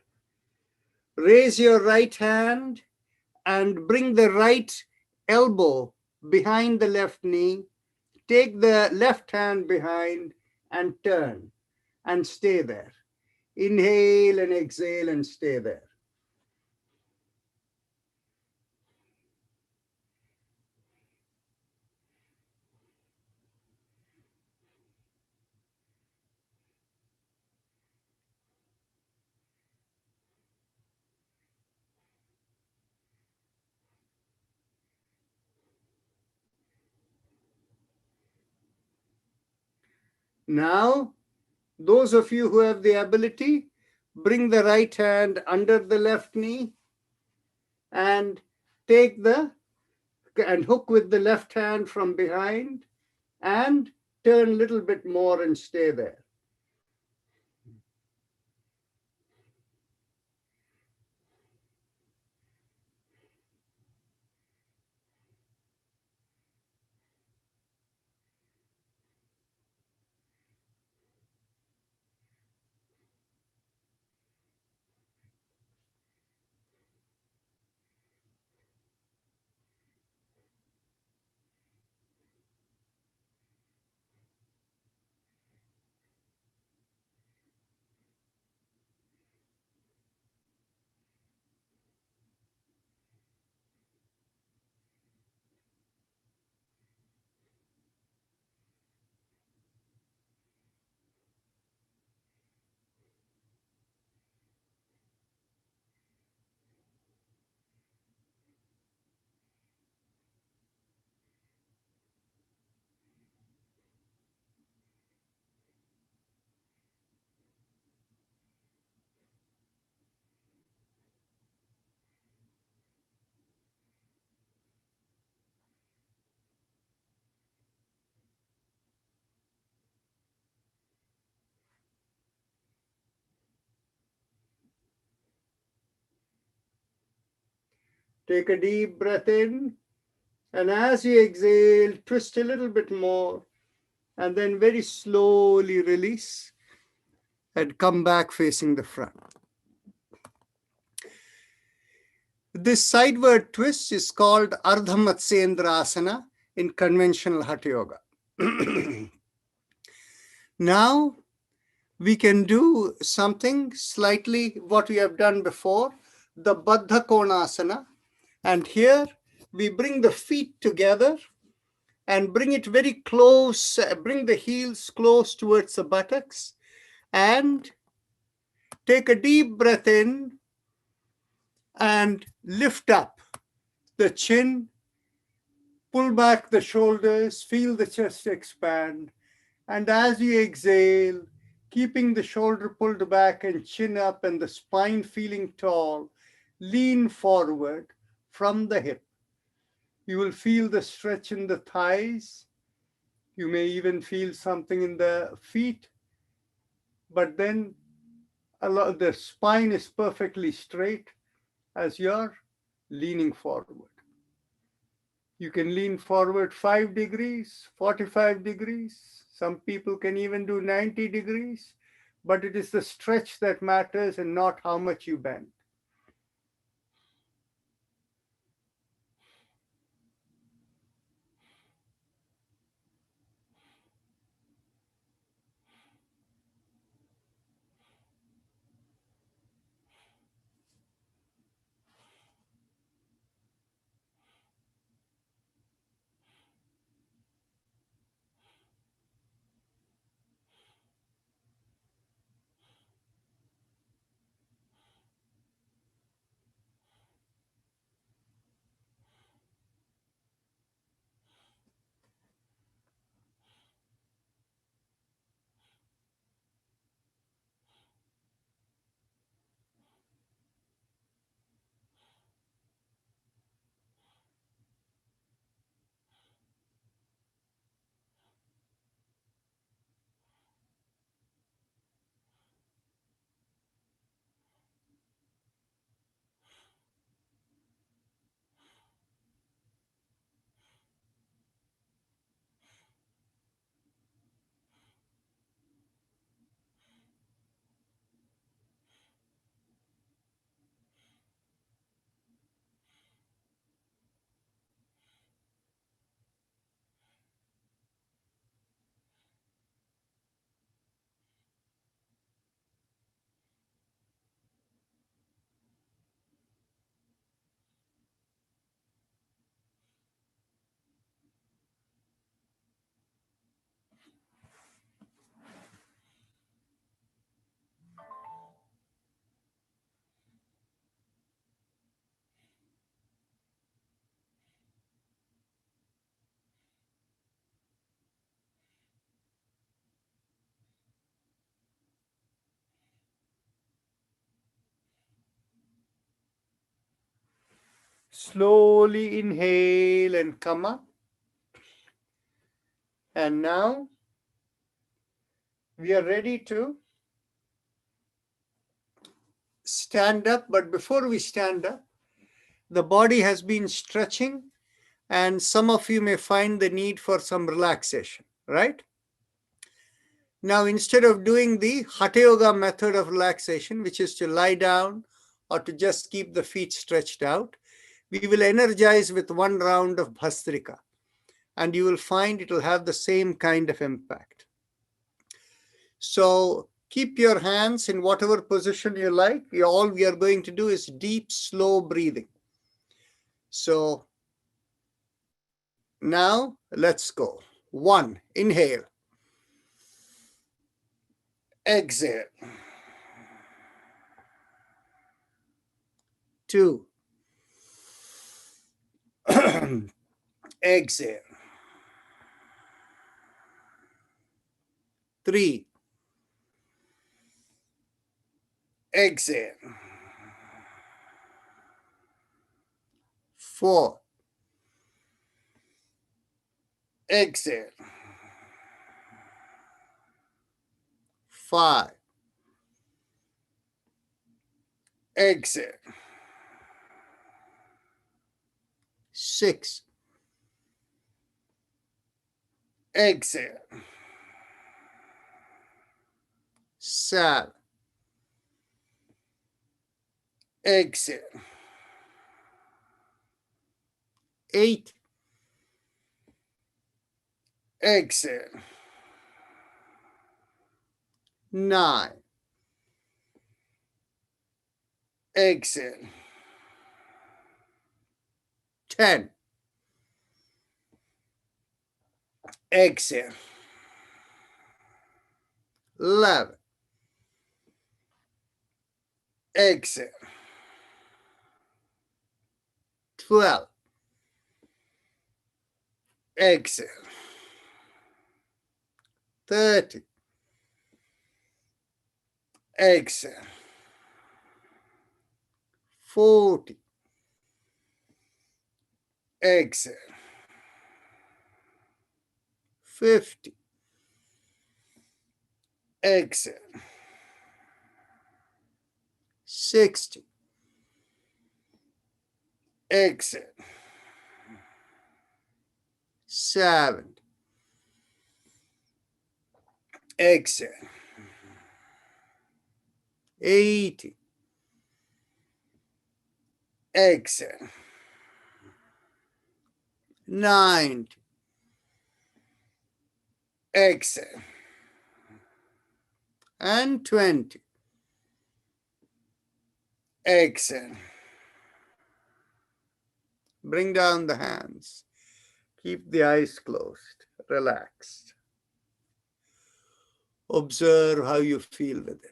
Raise your right hand and bring the right elbow behind the left knee. Take the left hand behind and turn and stay there. Inhale and exhale and stay there. Now, those of you who have the ability, bring the right hand under the left knee and hook with the left hand from behind and turn a little bit more and stay there. Take a deep breath in, and as you exhale, twist a little bit more, and then very slowly release and come back facing the front. This sideward twist is called Ardha Matsyendrasana in conventional Hatha Yoga. Now, we can do something slightly what we have done before, the Baddha Konasana. And here we bring the feet together and bring it very close, bring the heels close towards the buttocks and take a deep breath in and lift up the chin, pull back the shoulders, feel the chest expand. And as you exhale, keeping the shoulder pulled back and chin up and the spine feeling tall, lean forward from the hip. You will feel the stretch in the thighs. You may even feel something in the feet, but then the spine is perfectly straight as you're leaning forward. You can lean forward 5 degrees, 45 degrees. Some people can even do 90 degrees, but it is the stretch that matters and not how much you bend. Slowly inhale and come up. And now we are ready to stand up. But before we stand up, the body has been stretching, and some of you may find the need for some relaxation, right? Now, instead of doing the Hatha Yoga method of relaxation, which is to lie down or to just keep the feet stretched out, we will energize with one round of Bhastrika, and you will find it will have the same kind of impact. So keep your hands in whatever position you like. All we are going to do is deep, slow breathing. So now let's go. 1, inhale. Exhale. 2, exhale. 3, exhale. 4, exhale. 5, exhale. 6, exhale. 7, exhale. 8, exhale. 9, exhale. 10, exhale. 11, exhale. 12, exhale. 30, exhale. 40, exhale. 50, exhale. 60, exhale. 70, exhale. 80, exhale. 90, exhale. And 20, exhale. Bring down the hands. Keep the eyes closed, relaxed. Observe how you feel within.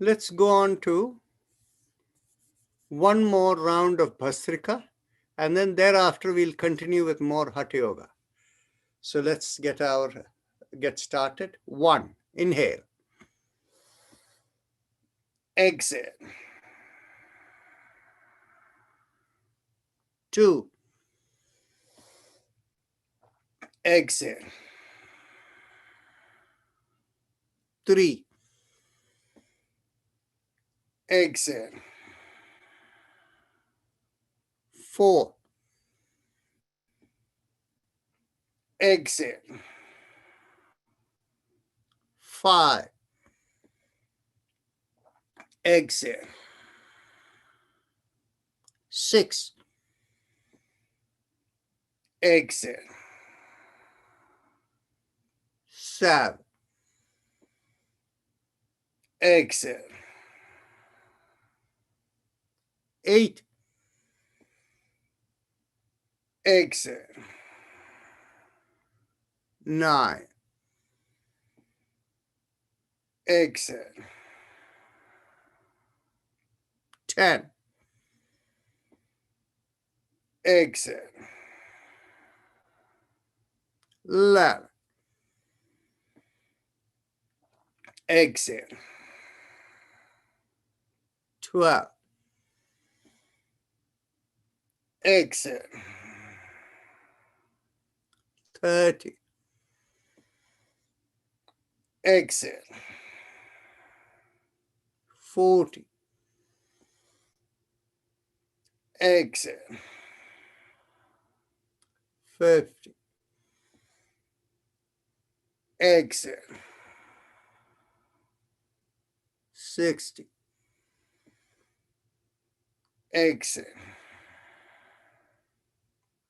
Let's go on to one more round of Bhastrika, and then thereafter we'll continue with more Hatha Yoga. So let's get started. 1. Inhale. Exhale. 2. Exhale. 3. Exhale. 4. Exhale. 5. Exhale. 6. Exhale. 7. Exhale. 8. Exhale. 9. Exhale. 10. Exhale. 11. Exhale. 12. Exhale. 30. Exhale. 40. Exhale. 50. Exhale. 60. Exhale.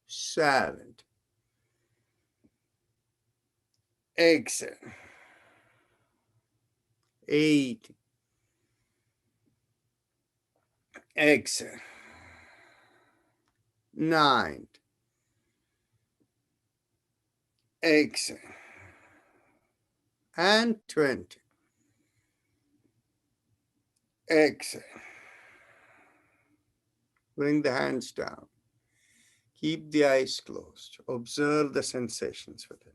70. Exhale. 80. Exhale. 90. Exhale. And 20. Exhale. Bring the hands down. Keep the eyes closed. Observe the sensations within.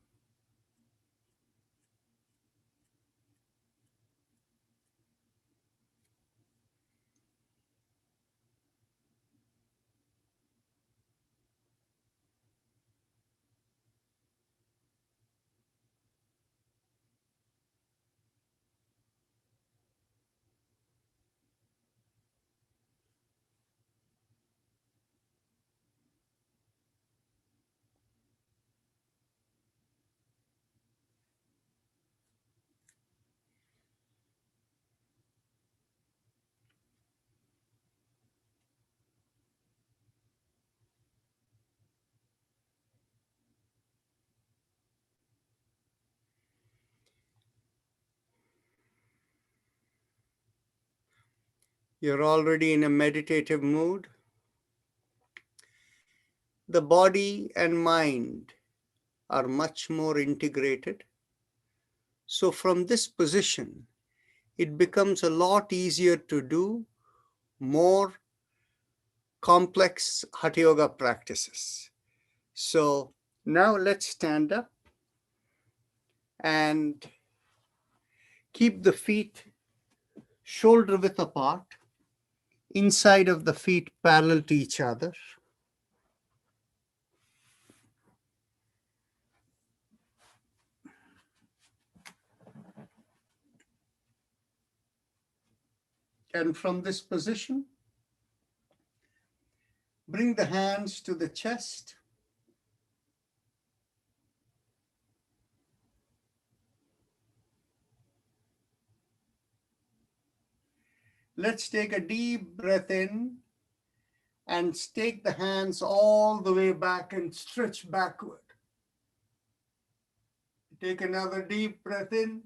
You're already in a meditative mood. The body and mind are much more integrated. So from this position, it becomes a lot easier to do more complex Hatha Yoga practices. So now let's stand up and keep the feet shoulder width apart, inside of the feet parallel to each other. And from this position, bring the hands to the chest. Let's take a deep breath in and take the hands all the way back and stretch backward. Take another deep breath in,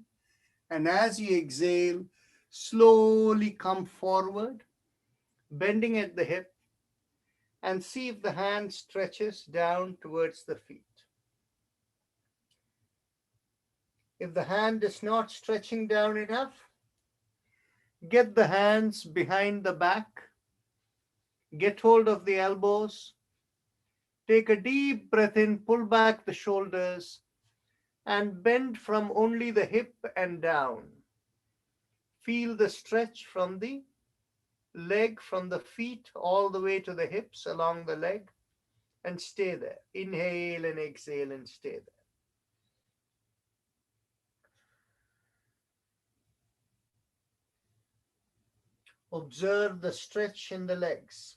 and as you exhale, slowly come forward, bending at the hip, and see if the hand stretches down towards the feet. If the hand is not stretching down enough, get the hands behind the back, get hold of the elbows, take a deep breath in, pull back the shoulders, and bend from only the hip and down. Feel the stretch from the leg, from the feet all the way to the hips along the leg, and stay there. Inhale and exhale and stay there. Observe the stretch in the legs.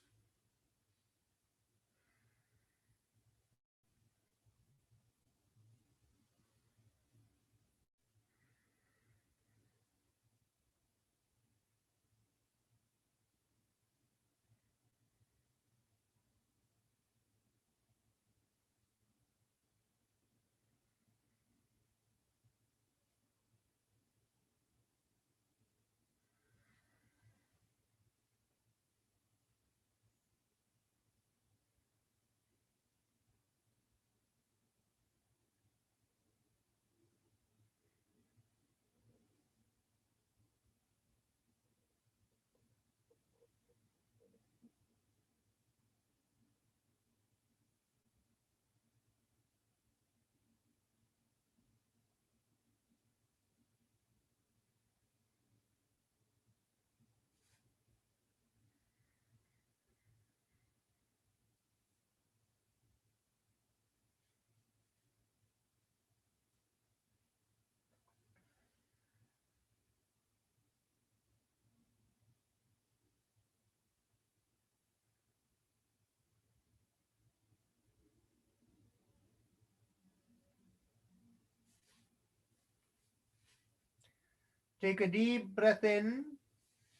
Take a deep breath in,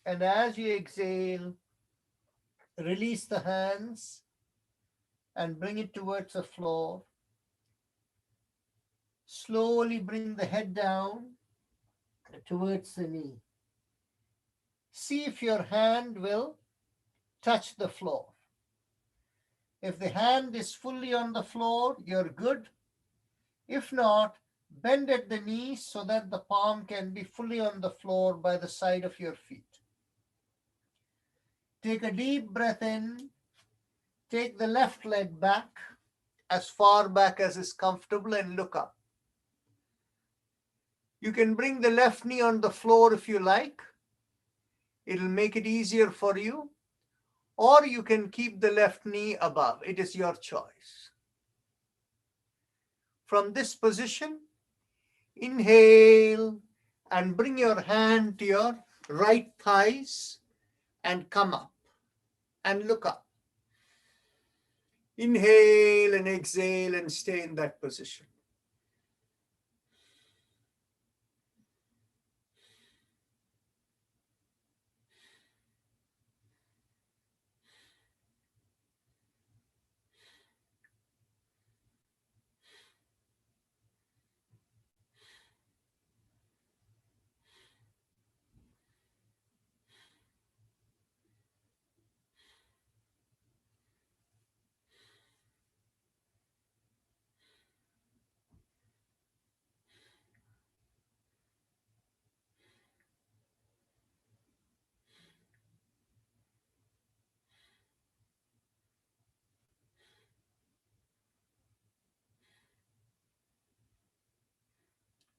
and as you exhale, release the hands and bring it towards the floor. Slowly bring the head down towards the knee. See if your hand will touch the floor. If the hand is fully on the floor, you're good. If not, bend at the knees so that the palm can be fully on the floor by the side of your feet. Take a deep breath in Take the left leg back, as far back as is comfortable, and look up. You can bring the left knee on the floor if you like. It'll make it easier for you. Or you can keep the left knee above. It is your choice. From this position, inhale and bring your hand to your right thighs and come up and look up. Inhale and exhale and stay in that position.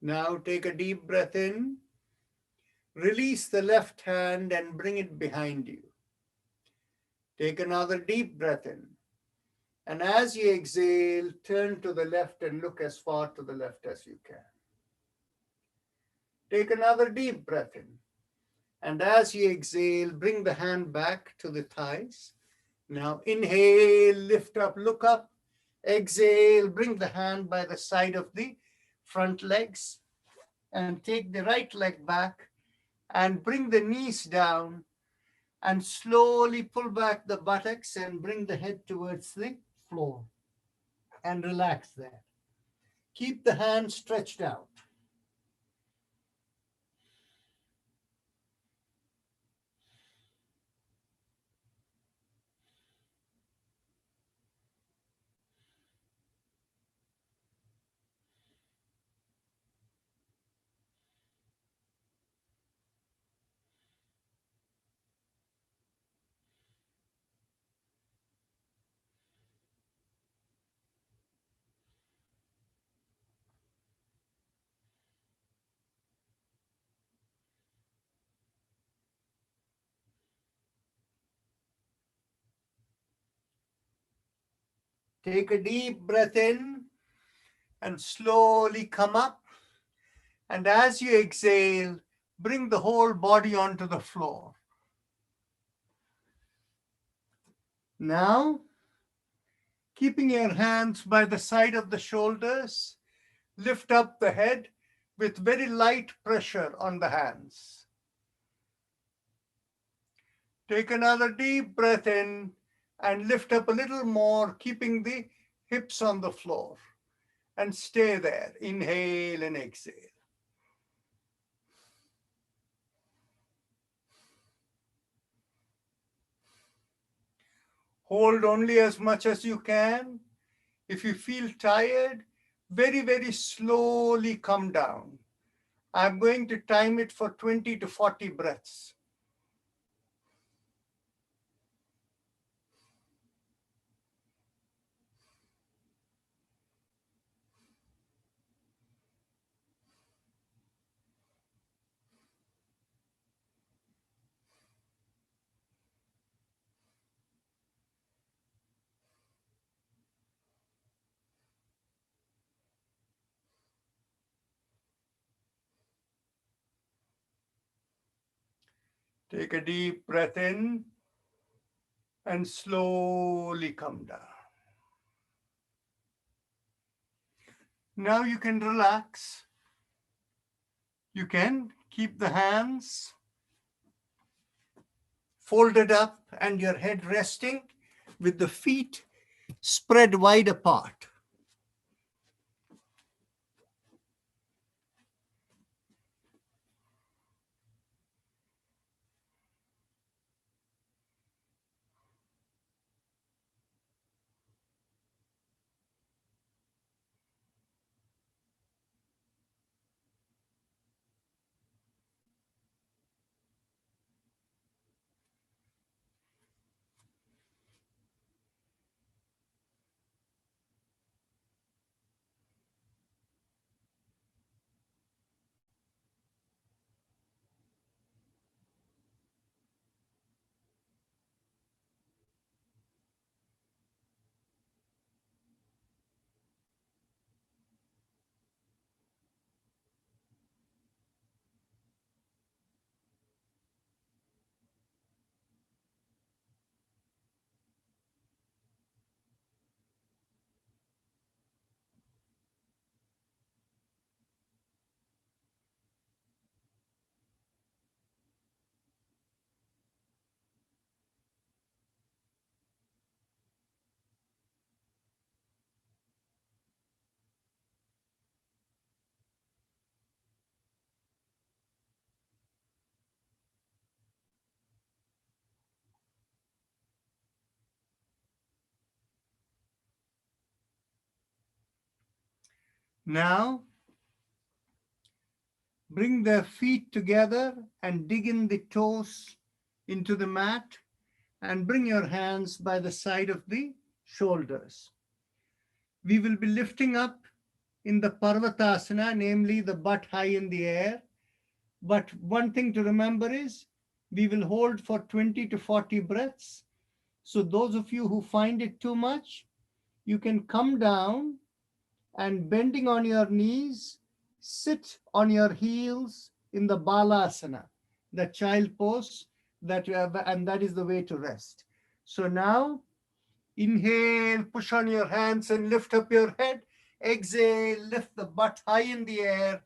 Now take a deep breath in. Release the left hand and bring it behind you. Take another deep breath in. And as you exhale, turn to the left and look as far to the left as you can. Take another deep breath in. And as you exhale, bring the hand back to the thighs. Now inhale, lift up, look up. Exhale, bring the hand by the side of the front legs. And take the right leg back and bring the knees down. And slowly pull back the buttocks and bring the head towards the floor. And relax there. Keep the hands stretched out. Take a deep breath in and slowly come up. And as you exhale, bring the whole body onto the floor. Now, keeping your hands by the side of the shoulders, lift up the head with very light pressure on the hands. Take another deep breath in and lift up a little more, keeping the hips on the floor. And stay there. Inhale and exhale. Hold only as much as you can. If you feel tired, very, very slowly come down. I'm going to time it for 20 to 40 breaths. Take a deep breath in and slowly come down. Now you can relax. You can keep the hands folded up and your head resting with the feet spread wide apart. Now, bring the feet together and dig in the toes into the mat and bring your hands by the side of the shoulders. We will be lifting up in the Parvatasana, namely the butt high in the air. But one thing to remember is we will hold for 20 to 40 breaths. So those of you who find it too much, you can come down and bending on your knees, sit on your heels in the Balasana, the child pose, and that is the way to rest. So now, inhale, push on your hands and lift up your head. Exhale, lift the butt high in the air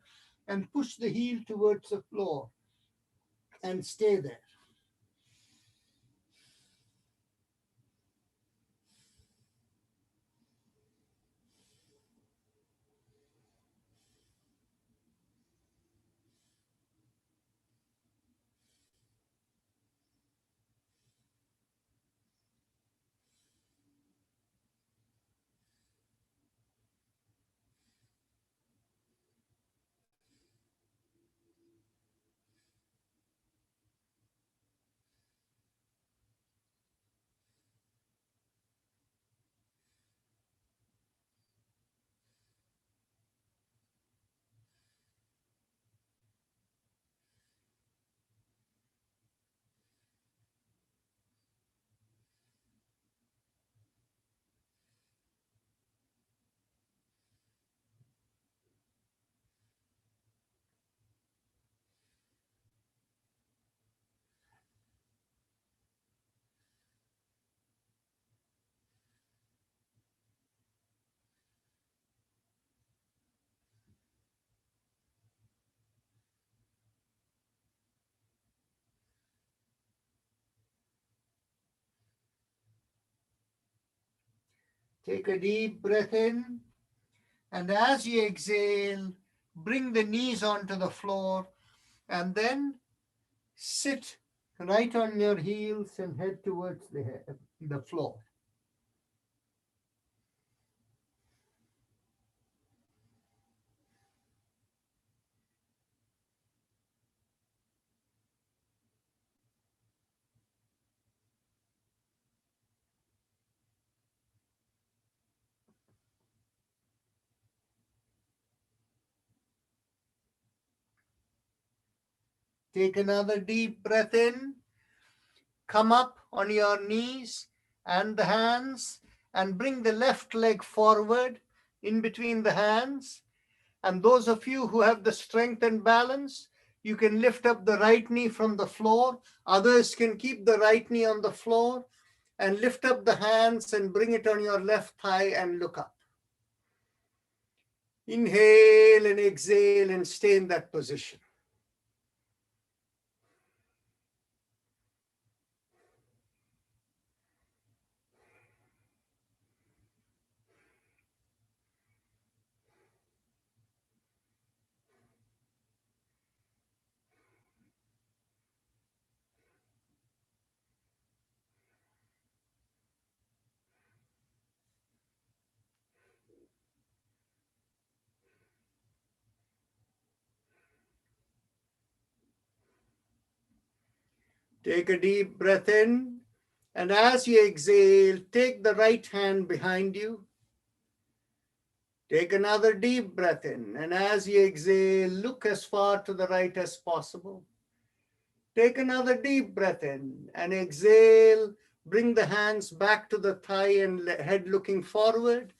and push the heel towards the floor and stay there. Take a deep breath in, and as you exhale, bring the knees onto the floor, and then sit right on your heels and head towards the floor. Take another deep breath in. Come up on your knees and the hands and bring the left leg forward in between the hands. And those of you who have the strength and balance, you can lift up the right knee from the floor. Others can keep the right knee on the floor and lift up the hands and bring it on your left thigh and look up. Inhale and exhale and stay in that position. Take a deep breath in, and as you exhale, take the right hand behind you. Take another deep breath in, and as you exhale, look as far to the right as possible. Take another deep breath in, and exhale, bring the hands back to the thigh and head looking forward.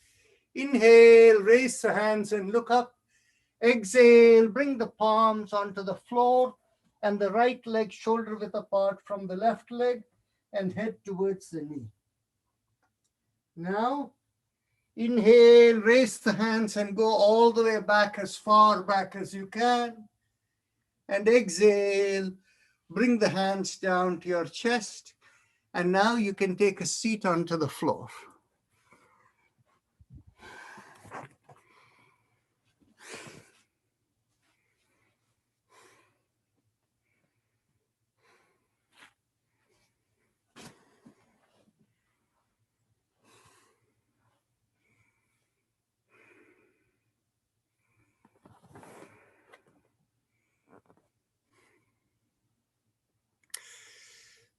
Inhale, raise the hands and look up. Exhale, bring the palms onto the floor and the right leg shoulder width apart from the left leg and head towards the knee. Now, inhale, raise the hands and go all the way back as far back as you can. And exhale, bring the hands down to your chest. And now you can take a seat onto the floor.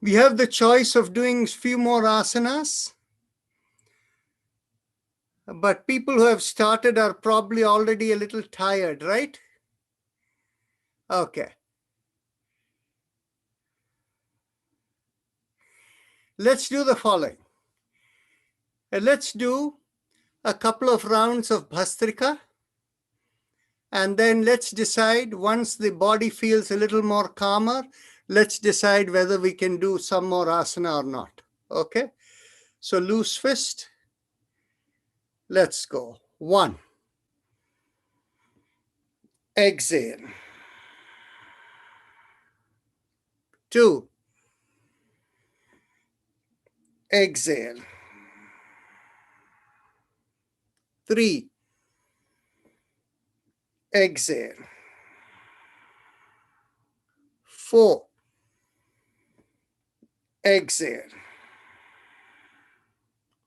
We have the choice of doing a few more asanas, but people who have started are probably already a little tired, right? Okay. Let's do the following. Let's do a couple of rounds of Bhastrika, and then let's decide, once the body feels a little more calmer, let's decide whether we can do some more asana or not. Okay? So loose fist. Let's go. 1. Exhale. 2. Exhale. 3. Exhale. 4. Exhale.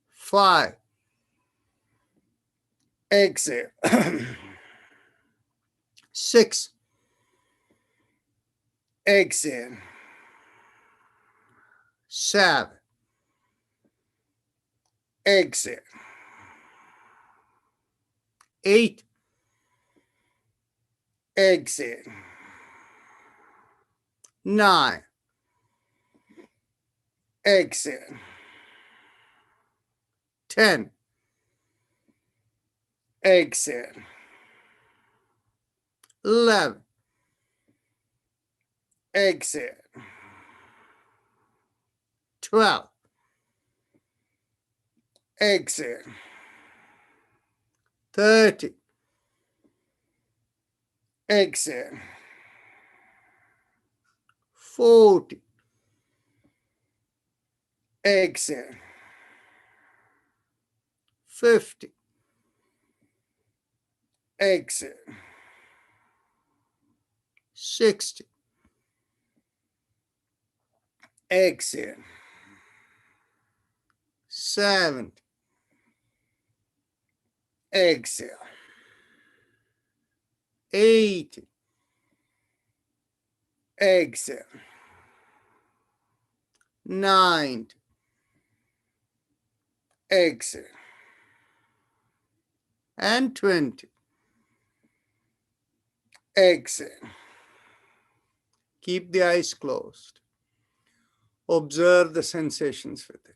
5. Exhale. 6. Exhale. 7. Exhale. 8. Exhale. 9. Exhale. 10. Exhale. 11. Exhale. 12. Exhale. 30. Exhale. 40. Exhale. 50. Exhale. 60. Exhale. 70. Exhale. 80. Exhale. 90. Exhale. And 20. Exhale. Keep the eyes closed. Observe the sensations within.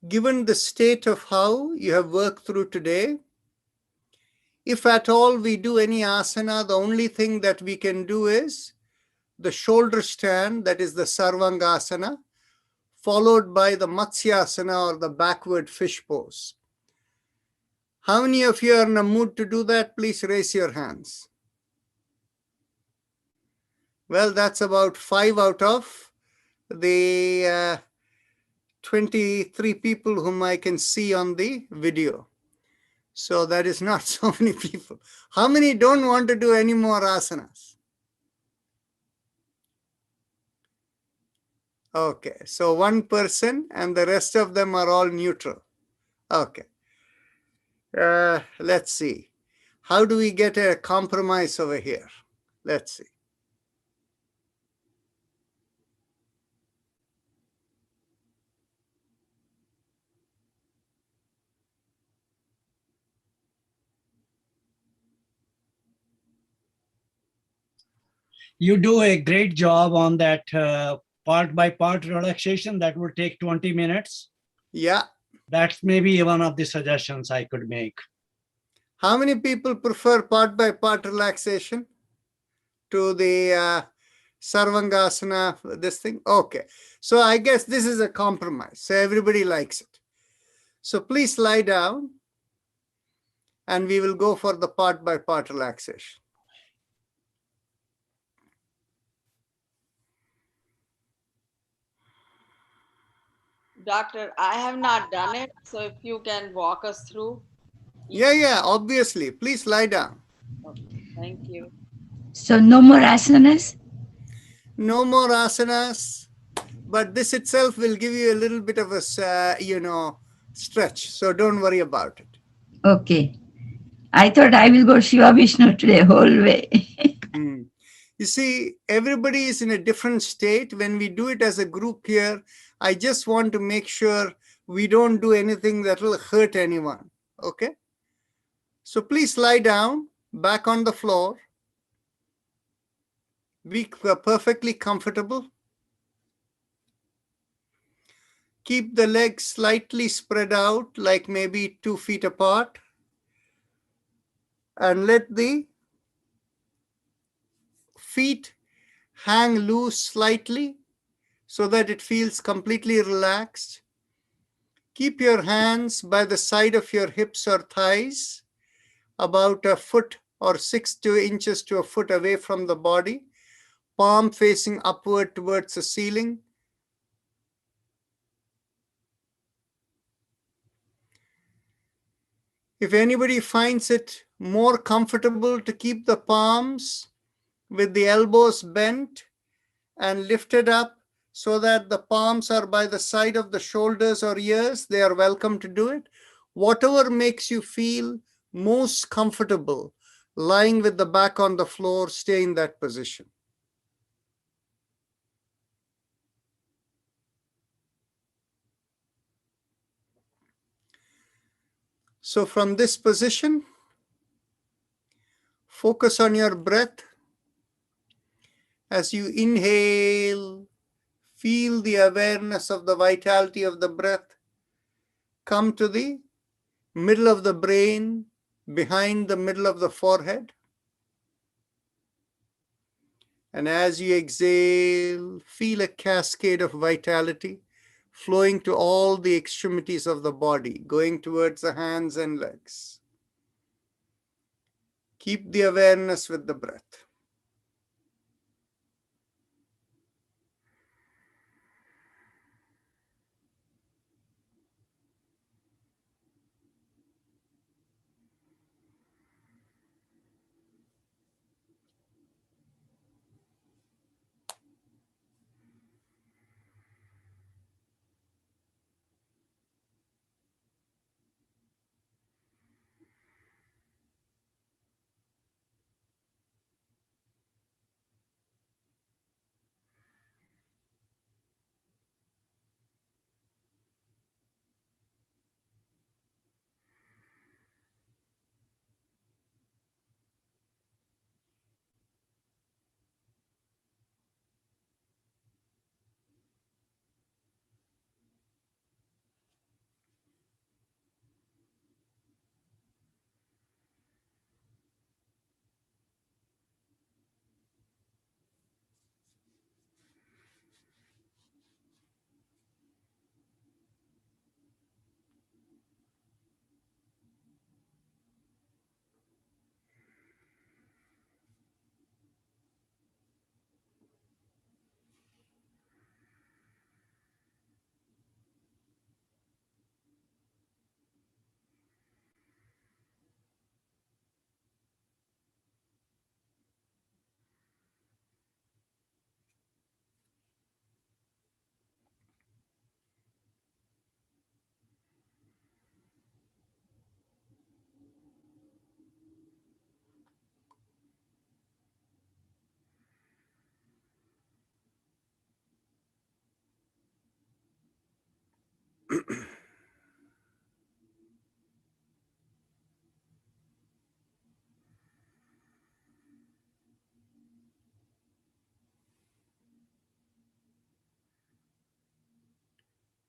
Given the state of how you have worked through today, if at all we do any asana, the only thing that we can do is the shoulder stand, that is the Sarvangasana, followed by the Matsyasana or the backward fish pose. How many of you are in a mood to do that? Please raise your hands. Well, that's about 5 out of the 23 people whom I can see on the video. So that is not so many people. How many don't want to do any more asanas? Okay, so 1 person and the rest of them are all neutral. Okay. Let's see. How do we get a compromise over here? Let's see. You do a great job on that part by part relaxation. That would take 20 minutes. Yeah. That's maybe one of the suggestions I could make. How many people prefer part by part relaxation to the Sarvangasana, this thing? Okay. So I guess this is a compromise. So everybody likes it. So please lie down and we will go for the part by part relaxation. Doctor, I have not done it, so if you can walk us through. Yeah, obviously. Please lie down. Okay, thank you. So no more asanas? No more asanas, but this itself will give you a little bit of a, stretch. So don't worry about it. Okay. I thought I will go Shiva Vishnu today whole way. You see, everybody is in a different state. When we do it as a group here, I just want to make sure we don't do anything that will hurt anyone. Okay? So please lie down, back on the floor. Be perfectly comfortable. Keep the legs slightly spread out, like maybe 2 feet apart. And let the feet hang loose slightly so that it feels completely relaxed. Keep your hands by the side of your hips or thighs, about a foot or 6 inches to a foot away from the body, palm facing upward towards the ceiling. If anybody finds it more comfortable to keep the palms with the elbows bent and lifted up so that the palms are by the side of the shoulders or ears, they are welcome to do it. Whatever makes you feel most comfortable, lying with the back on the floor, stay in that position. So from this position, focus on your breath. As you inhale, feel the awareness of the vitality of the breath come to the middle of the brain, behind the middle of the forehead. And as you exhale, feel a cascade of vitality flowing to all the extremities of the body, going towards the hands and legs. Keep the awareness with the breath.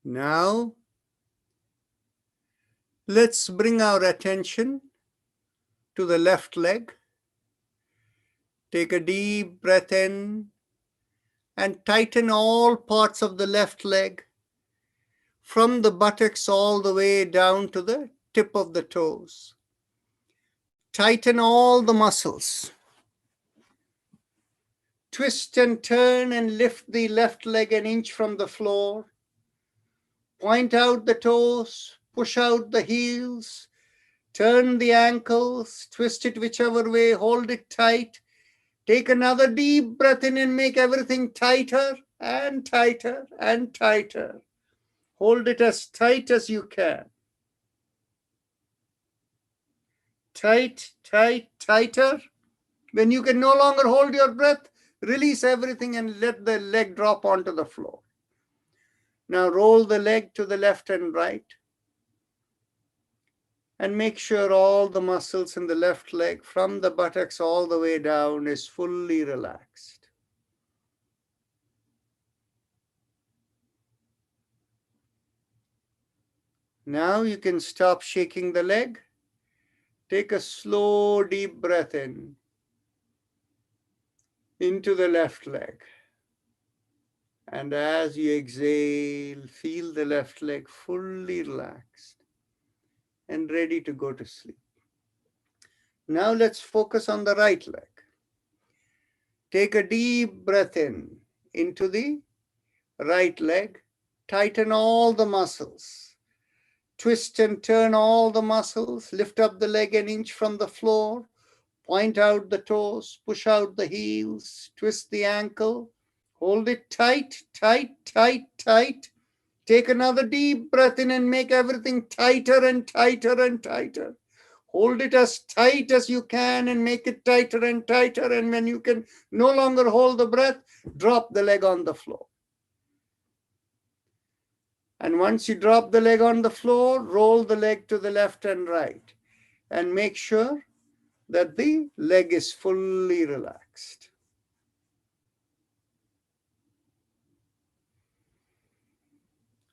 Now, let's bring our attention to the left leg. Take a deep breath in and tighten all parts of the left leg, from the buttocks all the way down to the tip of the toes. tighten all the muscles. Twist and turn and lift the left leg an inch from the floor. Point out the toes, push out the heels, turn the ankles, twist it whichever way, hold it tight. Take another deep breath in and make everything tighter and tighter and tighter. Hold it as tight as you can. Tight, tight, tighter. When you can no longer hold your breath, release everything and let the leg drop onto the floor. Now roll the leg to the left and right. And make sure all the muscles in the left leg, from the buttocks all the way down, is fully relaxed. Now you can stop shaking the leg. Take a slow, deep breath in into the left leg. And as you exhale, feel the left leg fully relaxed and ready to go to sleep. Now let's focus on the right leg. Take a deep breath in into the right leg. Tighten all the muscles. Twist and turn all the muscles. Lift up the leg an inch from the floor. Point out the toes. Push out the heels. Twist the ankle. Hold it tight, tight, tight, tight. Take another deep breath in and make everything tighter and tighter and tighter. Hold it as tight as you can and make it tighter and tighter. And when you can no longer hold the breath, drop the leg on the floor. And once you drop the leg on the floor, roll the leg to the left and right. And make sure that the leg is fully relaxed.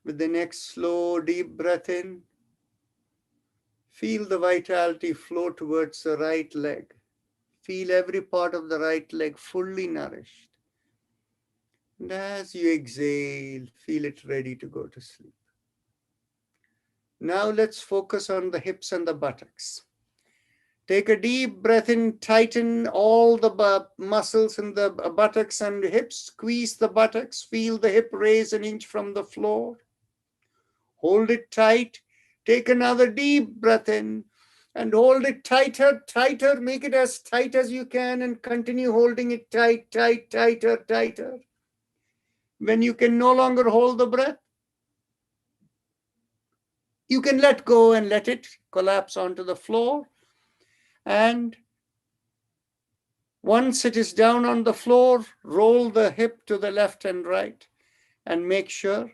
With the next slow, deep breath in, feel the vitality flow towards the right leg. Feel every part of the right leg fully nourished. And as you exhale, feel it ready to go to sleep. Now let's focus on the hips and the buttocks. Take a deep breath in, tighten all the muscles in the buttocks and hips, squeeze the buttocks, feel the hip raise an inch from the floor. Hold it tight. Take another deep breath in and hold it tighter, tighter. Make it as tight as you can and continue holding it tight, tight, tighter, tighter. When you can no longer hold the breath, you can let go and let it collapse onto the floor. And once it is down on the floor, roll the hip to the left and right and make sure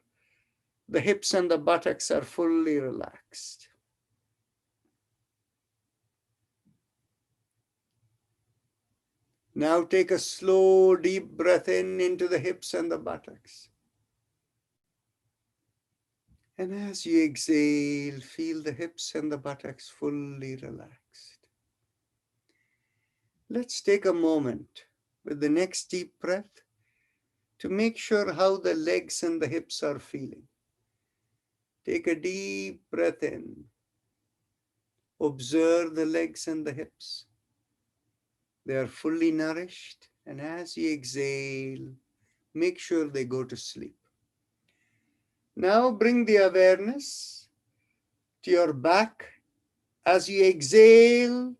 the hips and the buttocks are fully relaxed. Now take a slow, deep breath in into the hips and the buttocks. And as you exhale, feel the hips and the buttocks fully relaxed. Let's take a moment with the next deep breath to make sure how the legs and the hips are feeling. Take a deep breath in. Observe the legs and the hips. They are fully nourished. And as you exhale, make sure they go to sleep. Now bring the awareness to your back. As you exhale,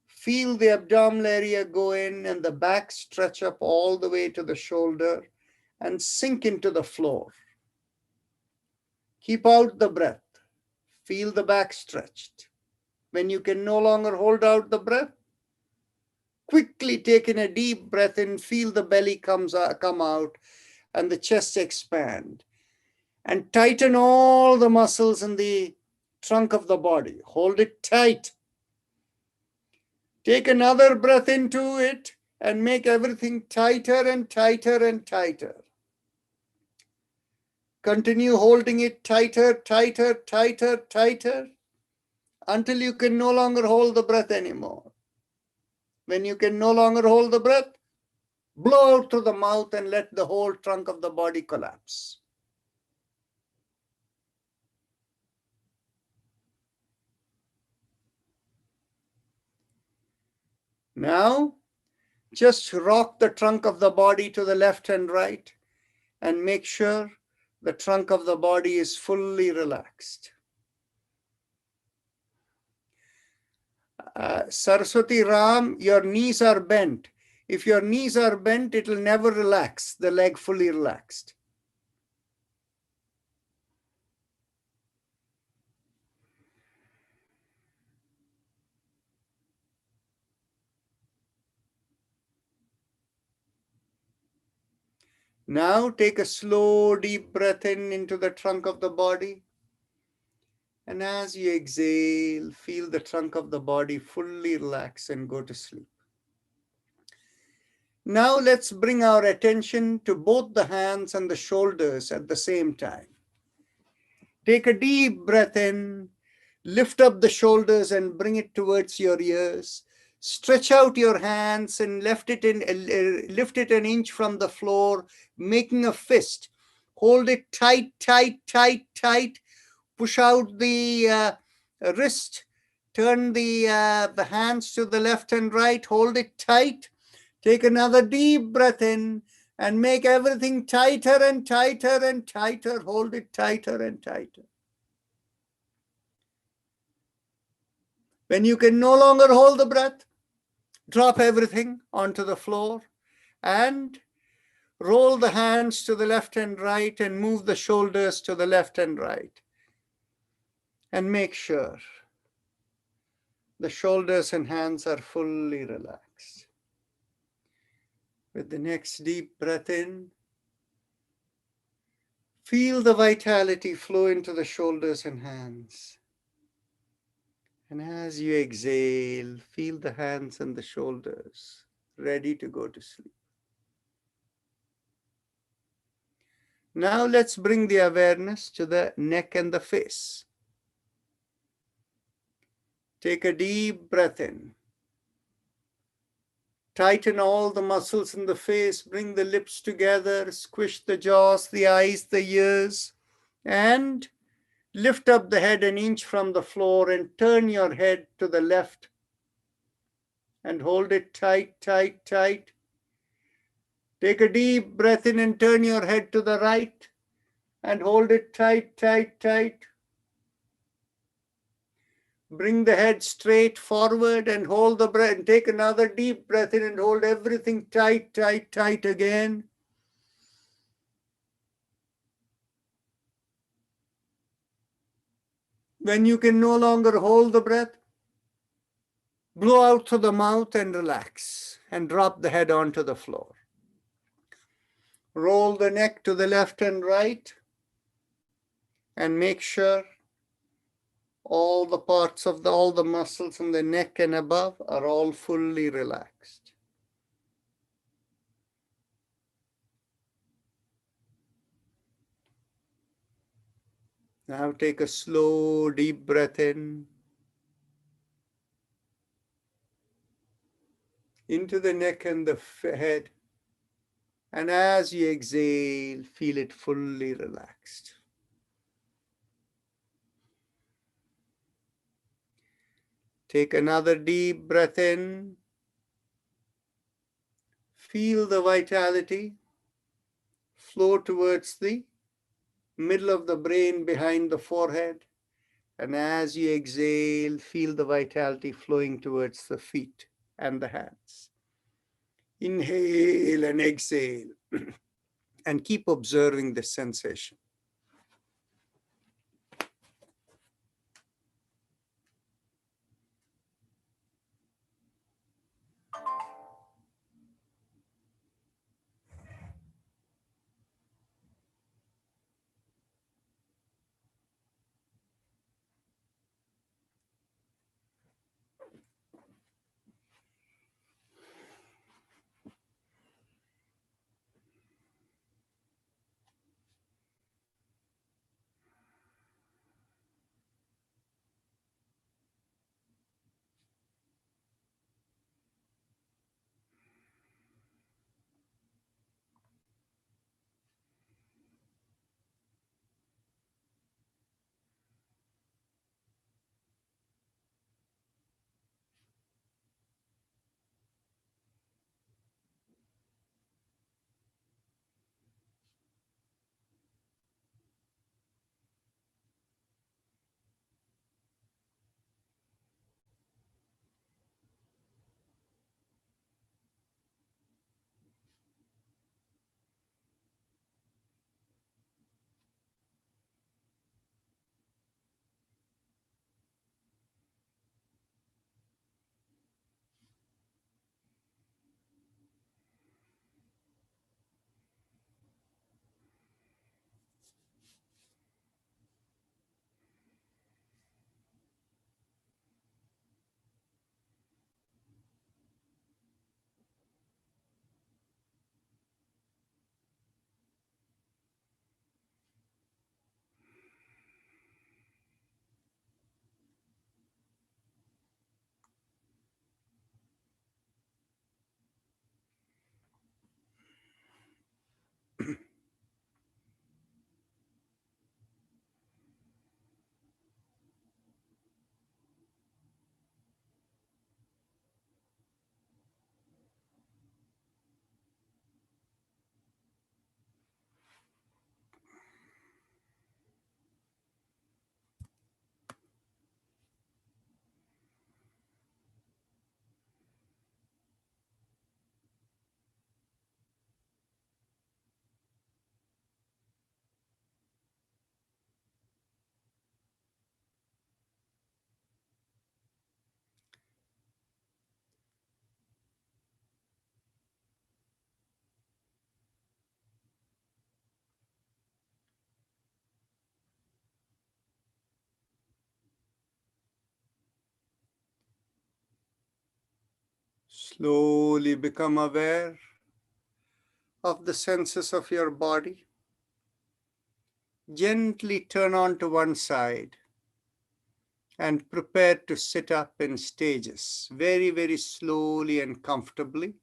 feel the abdominal area go in and the back stretch up all the way to the shoulder and sink into the floor. Keep out the breath. Feel the back stretched. When you can no longer hold out the breath, quickly take in a deep breath in, feel the belly come out and the chest expand. And tighten all the muscles in the trunk of the body. Hold it tight. Take another breath into it and make everything tighter and tighter and tighter. Continue holding it tighter, tighter, tighter, tighter until you can no longer hold the breath anymore. When you can no longer hold the breath, blow out through the mouth and let the whole trunk of the body collapse. Now, just rock the trunk of the body to the left and right and make sure the trunk of the body is fully relaxed. Saraswati Ram, your knees are bent. If your knees are bent, it will never relax, the leg fully relaxed. Now take a slow, deep breath in into the trunk of the body. And as you exhale, feel the trunk of the body fully relax and go to sleep. Now let's bring our attention to both the hands and the shoulders at the same time. Take a deep breath in, lift up the shoulders and bring it towards your ears. Stretch out your hands and lift it an inch from the floor, making a fist. Hold it tight, tight, tight, tight. Push out the wrist. Turn the hands to the left and right. Hold it tight. Take another deep breath in and make everything tighter and tighter and tighter. Hold it tighter and tighter. When you can no longer hold the breath, drop everything onto the floor and roll the hands to the left and right and move the shoulders to the left and right. And make sure the shoulders and hands are fully relaxed. With the next deep breath in, feel the vitality flow into the shoulders and hands. And as you exhale, feel the hands and the shoulders ready to go to sleep. Now let's bring the awareness to the neck and the face. Take a deep breath in. Tighten all the muscles in the face, bring the lips together, squish the jaws, the eyes, the ears, and lift up the head an inch from the floor and turn your head to the left and hold it tight, tight, tight. Take a deep breath in and turn your head to the right and hold it tight, tight, tight. Bring the head straight forward and hold the breath. Take another deep breath in and hold everything tight, tight, tight again. When you can no longer hold the breath, blow out through the mouth and relax and drop the head onto the floor. Roll the neck to the left and right and make sure all the parts of all the muscles in the neck and above are all fully relaxed. Now take a slow, deep breath in into the neck and the head. And as you exhale, feel it fully relaxed. Take another deep breath in. Feel the vitality flow towards the middle of the brain behind the forehead. And as you exhale, feel the vitality flowing towards the feet and the hands. Inhale and exhale. And keep observing the sensation. Slowly become aware of the senses of your body. Gently turn on to one side and prepare to sit up in stages, very, very slowly and comfortably,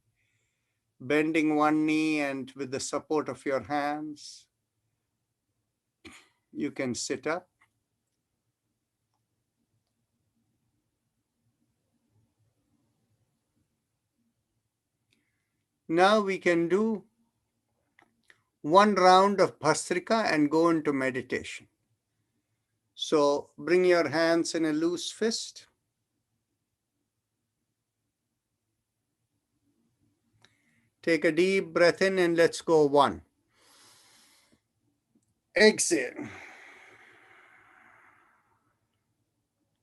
bending one knee, and with the support of your hands, you can sit up. Now we can do one round of Bhastrika and go into meditation. So bring your hands in a loose fist. Take a deep breath in and let's go. 1. Exhale.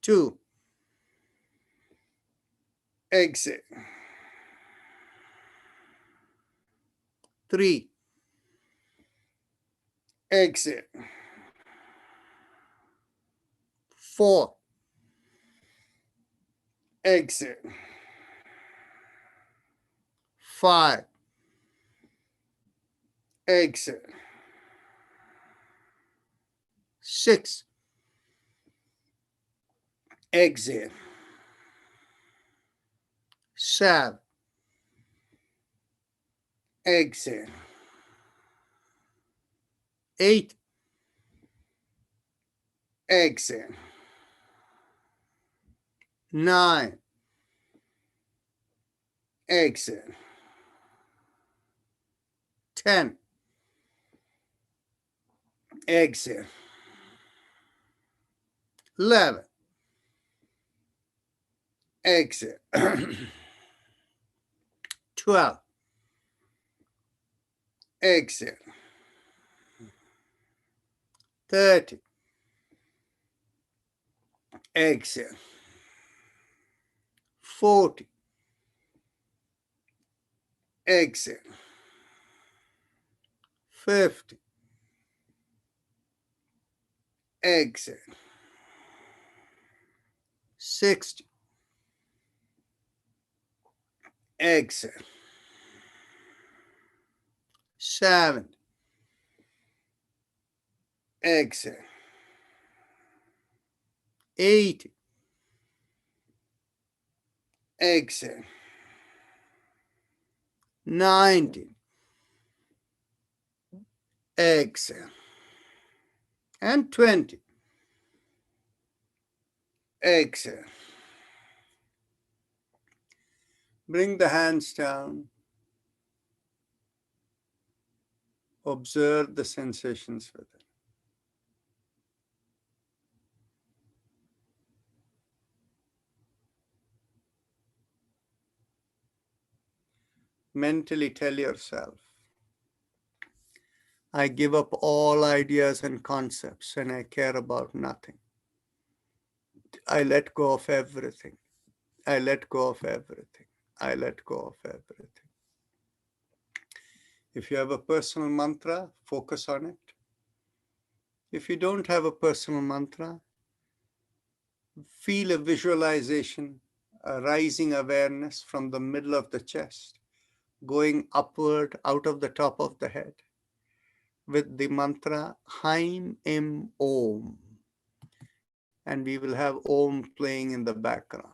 2. Exhale. 3. Exhale. 4. Exhale. 5. Exhale. 6. Exhale. 7. Exhale. 8. Exhale. 9. Exhale. 10. Exhale. 11. Exhale. 12. Exhale. 30. Exhale. 40. Exhale. 50. Exhale. 60. Exhale. 70. Exhale. 80. Exhale. 90. Exhale. And 20. Exhale. Bring the hands down. Observe the sensations with it. Mentally tell yourself, I give up all ideas and concepts and I care about nothing. I let go of everything. I let go of everything. I let go of everything. If you have a personal mantra, focus on it. If you don't have a personal mantra, feel a visualization, a rising awareness from the middle of the chest, going upward out of the top of the head with the mantra Haim Im Om. And we will have Om playing in the background.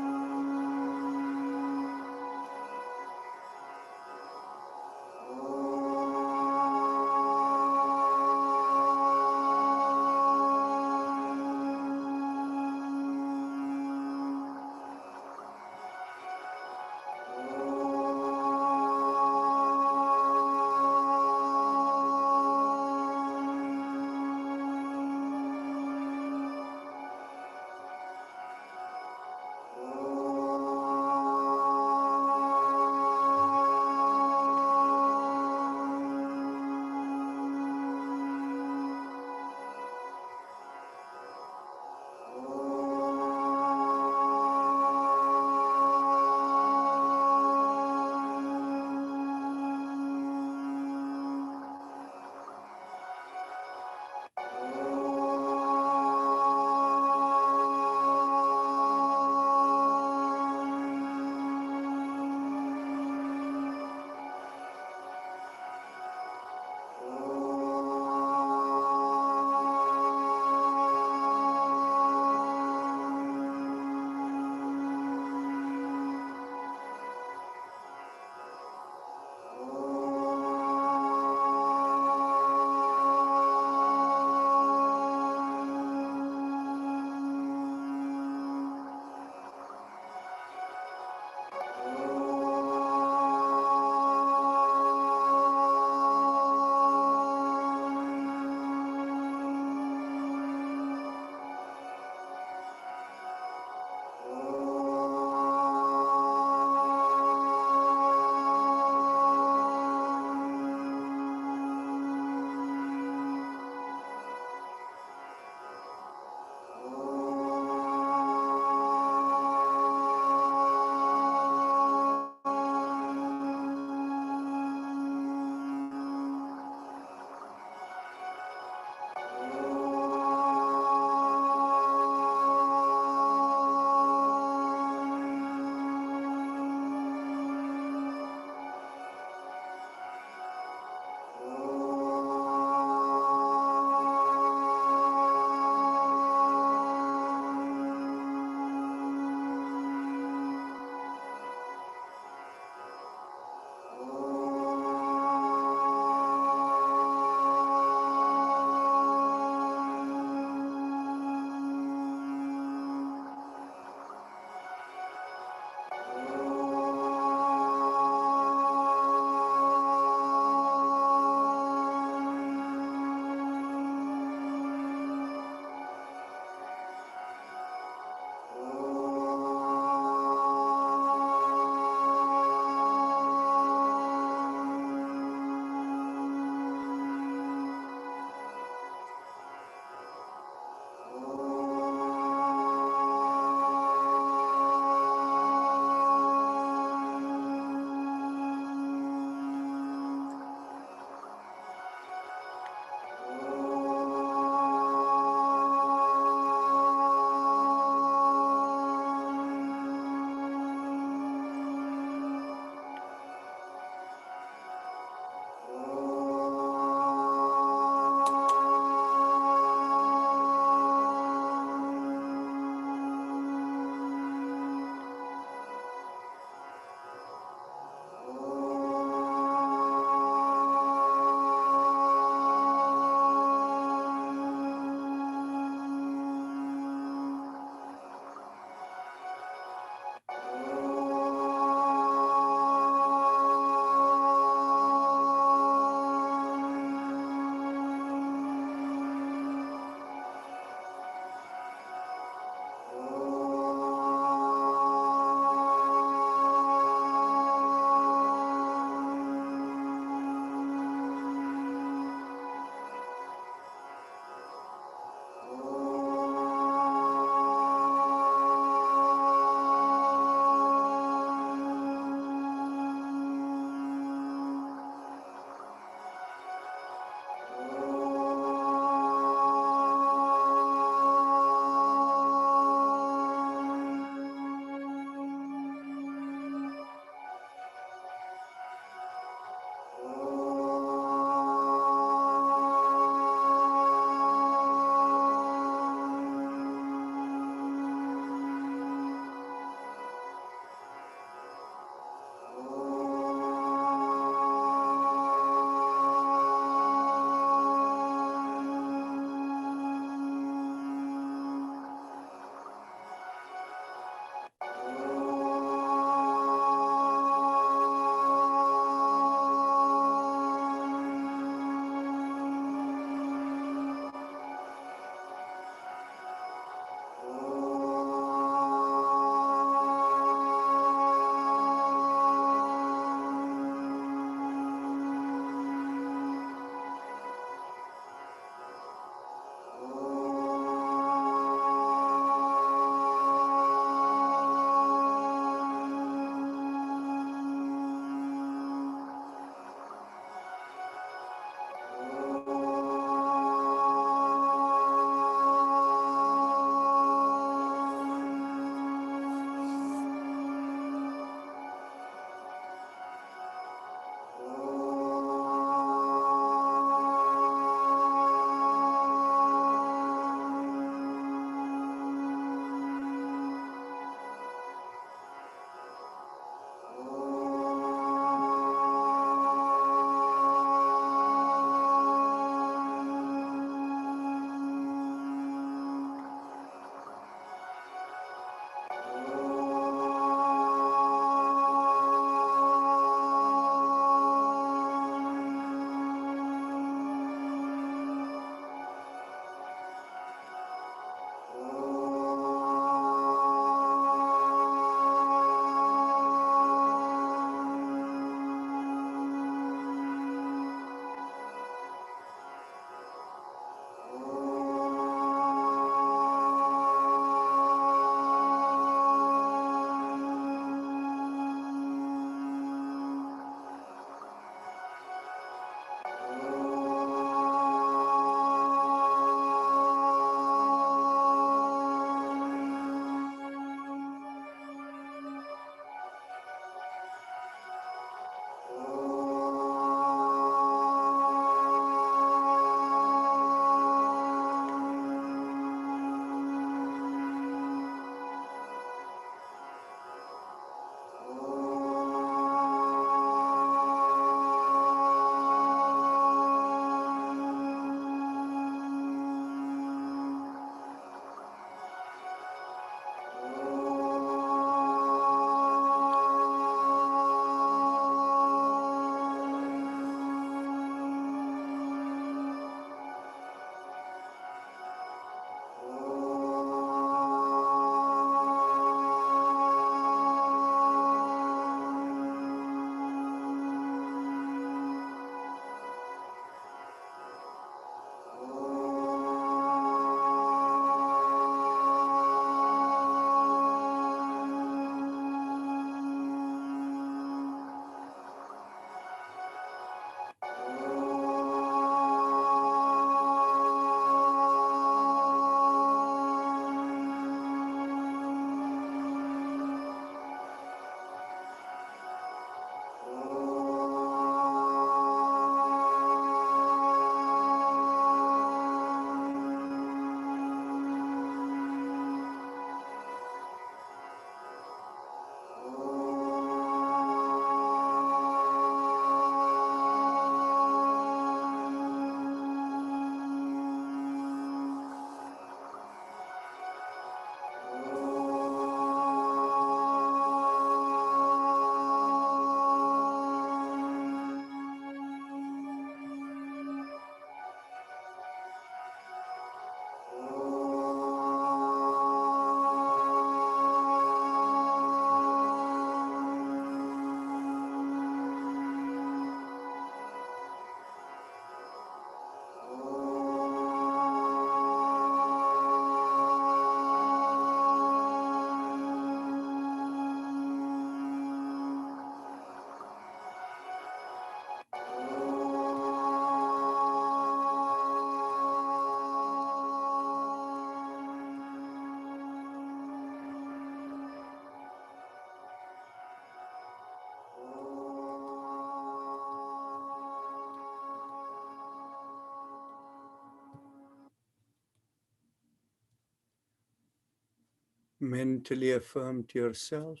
Mentally affirm to yourself,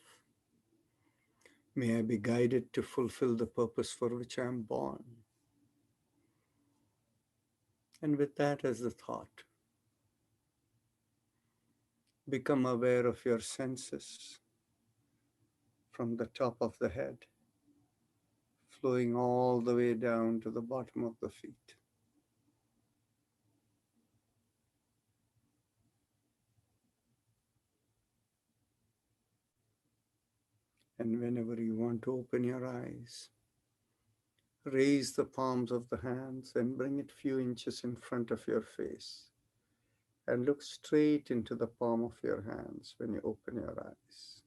may I be guided to fulfill the purpose for which I am born. And with that as the thought, become aware of your senses from the top of the head, flowing all the way down to the bottom of the feet. And whenever you want to open your eyes, raise the palms of the hands and bring it few inches in front of your face. And look straight into the palm of your hands when you open your eyes.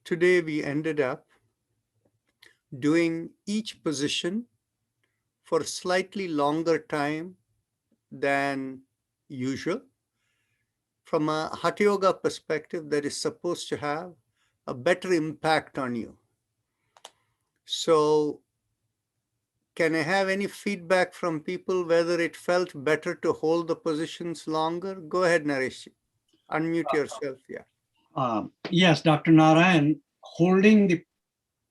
Today we ended up doing each position for slightly longer time than usual. From a Hatha Yoga perspective, that is supposed to have a better impact on you. So can I have any feedback from people whether it felt better to hold the positions longer? Go ahead, Naresh. Unmute yourself. Yeah. Yes, Dr. Narayan, holding the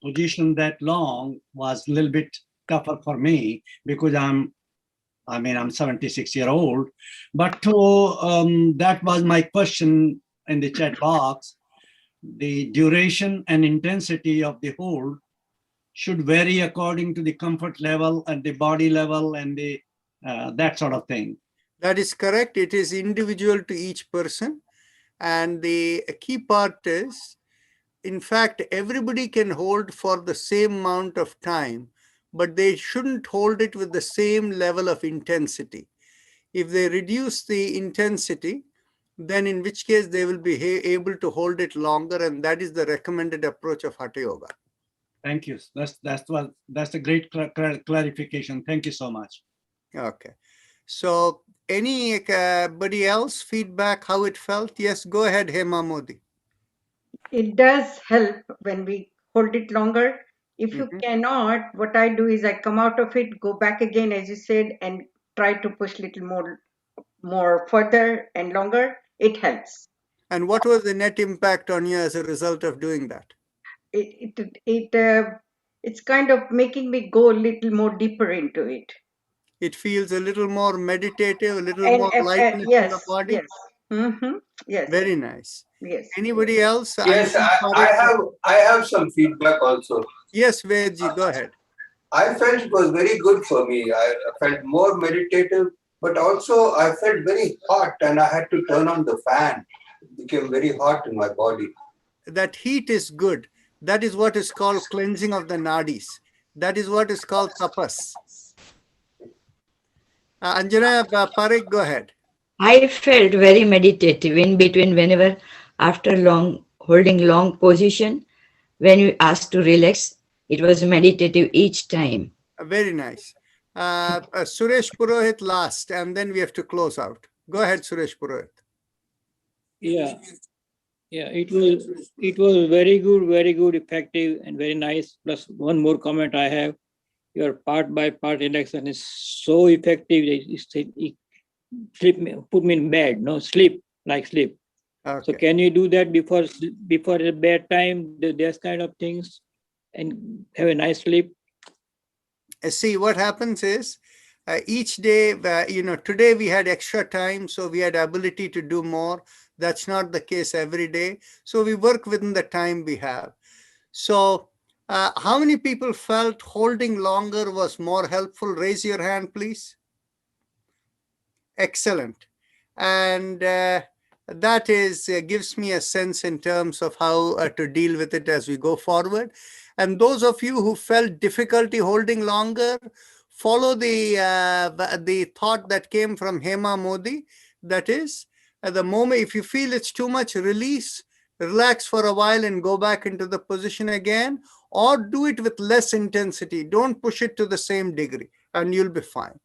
position that long was a little bit tougher for me because I'm 76-year-old. But that was my question in the chat box. The duration and intensity of the hold should vary according to the comfort level and the body level and the that sort of thing. That is correct. It is individual to each person. And the key part is, in fact, everybody can hold for the same amount of time, but they shouldn't hold it with the same level of intensity. If they reduce the intensity, then in which case they will be able to hold it longer, and that is the recommended approach of Hatha Yoga. Thank you. That's a great clarification. Thank you so much. Okay. So anybody else feedback how it felt? Yes, go ahead, Hema Modi. It does help when we hold it longer. If you Mhm. cannot, what I do is I come out of it, go back again, as you said, and try to push little more further and longer. It helps. And what was the net impact on you as a result of doing that? It's kind of making me go a little more deeper into it. It feels a little more meditative, a little And more lightness in the yes, body. yes, yes, Very nice. yes. Anybody else? Yes, Anjali Parekh? I have some feedback also. Yes, Vedji, go ahead. I felt it was very good for me. I felt more meditative, but also I felt very hot and I had to turn on the fan. It became very hot in my body. That heat is good. That is what is called cleansing of the nadis. That is what is called tapas. Anjana Parekh, go ahead. I felt very meditative in between whenever after holding long position, when you asked to relax, it was meditative each time. Very nice. Suresh Purohit last, and then we have to close out. Go ahead, Suresh Purohit. Yeah, it was very good, effective, and very nice. Plus, one more comment I have: your part by part election is so effective. Put me in bed, no sleep, like sleep. Okay. So can you do that before the bedtime? Those kind of things, and have a nice sleep. See, what happens is each day, today we had extra time, so we had ability to do more. That's not the case every day. So we work within the time we have. So how many people felt holding longer was more helpful? Raise your hand, please. Excellent. And that gives me a sense in terms of how to deal with it as we go forward. And those of you who felt difficulty holding longer, follow the thought that came from Hema Modi. That is, at the moment, if you feel it's too much, release, relax for a while and go back into the position again, or do it with less intensity. Don't push it to the same degree and you'll be fine.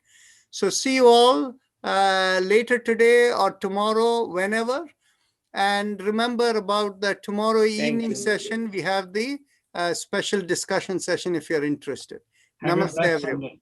So see you all later today or tomorrow, whenever. And remember about the tomorrow evening you. session, we have the special discussion session if you're interested. Have a Namaste, blessed everyone. Sunday.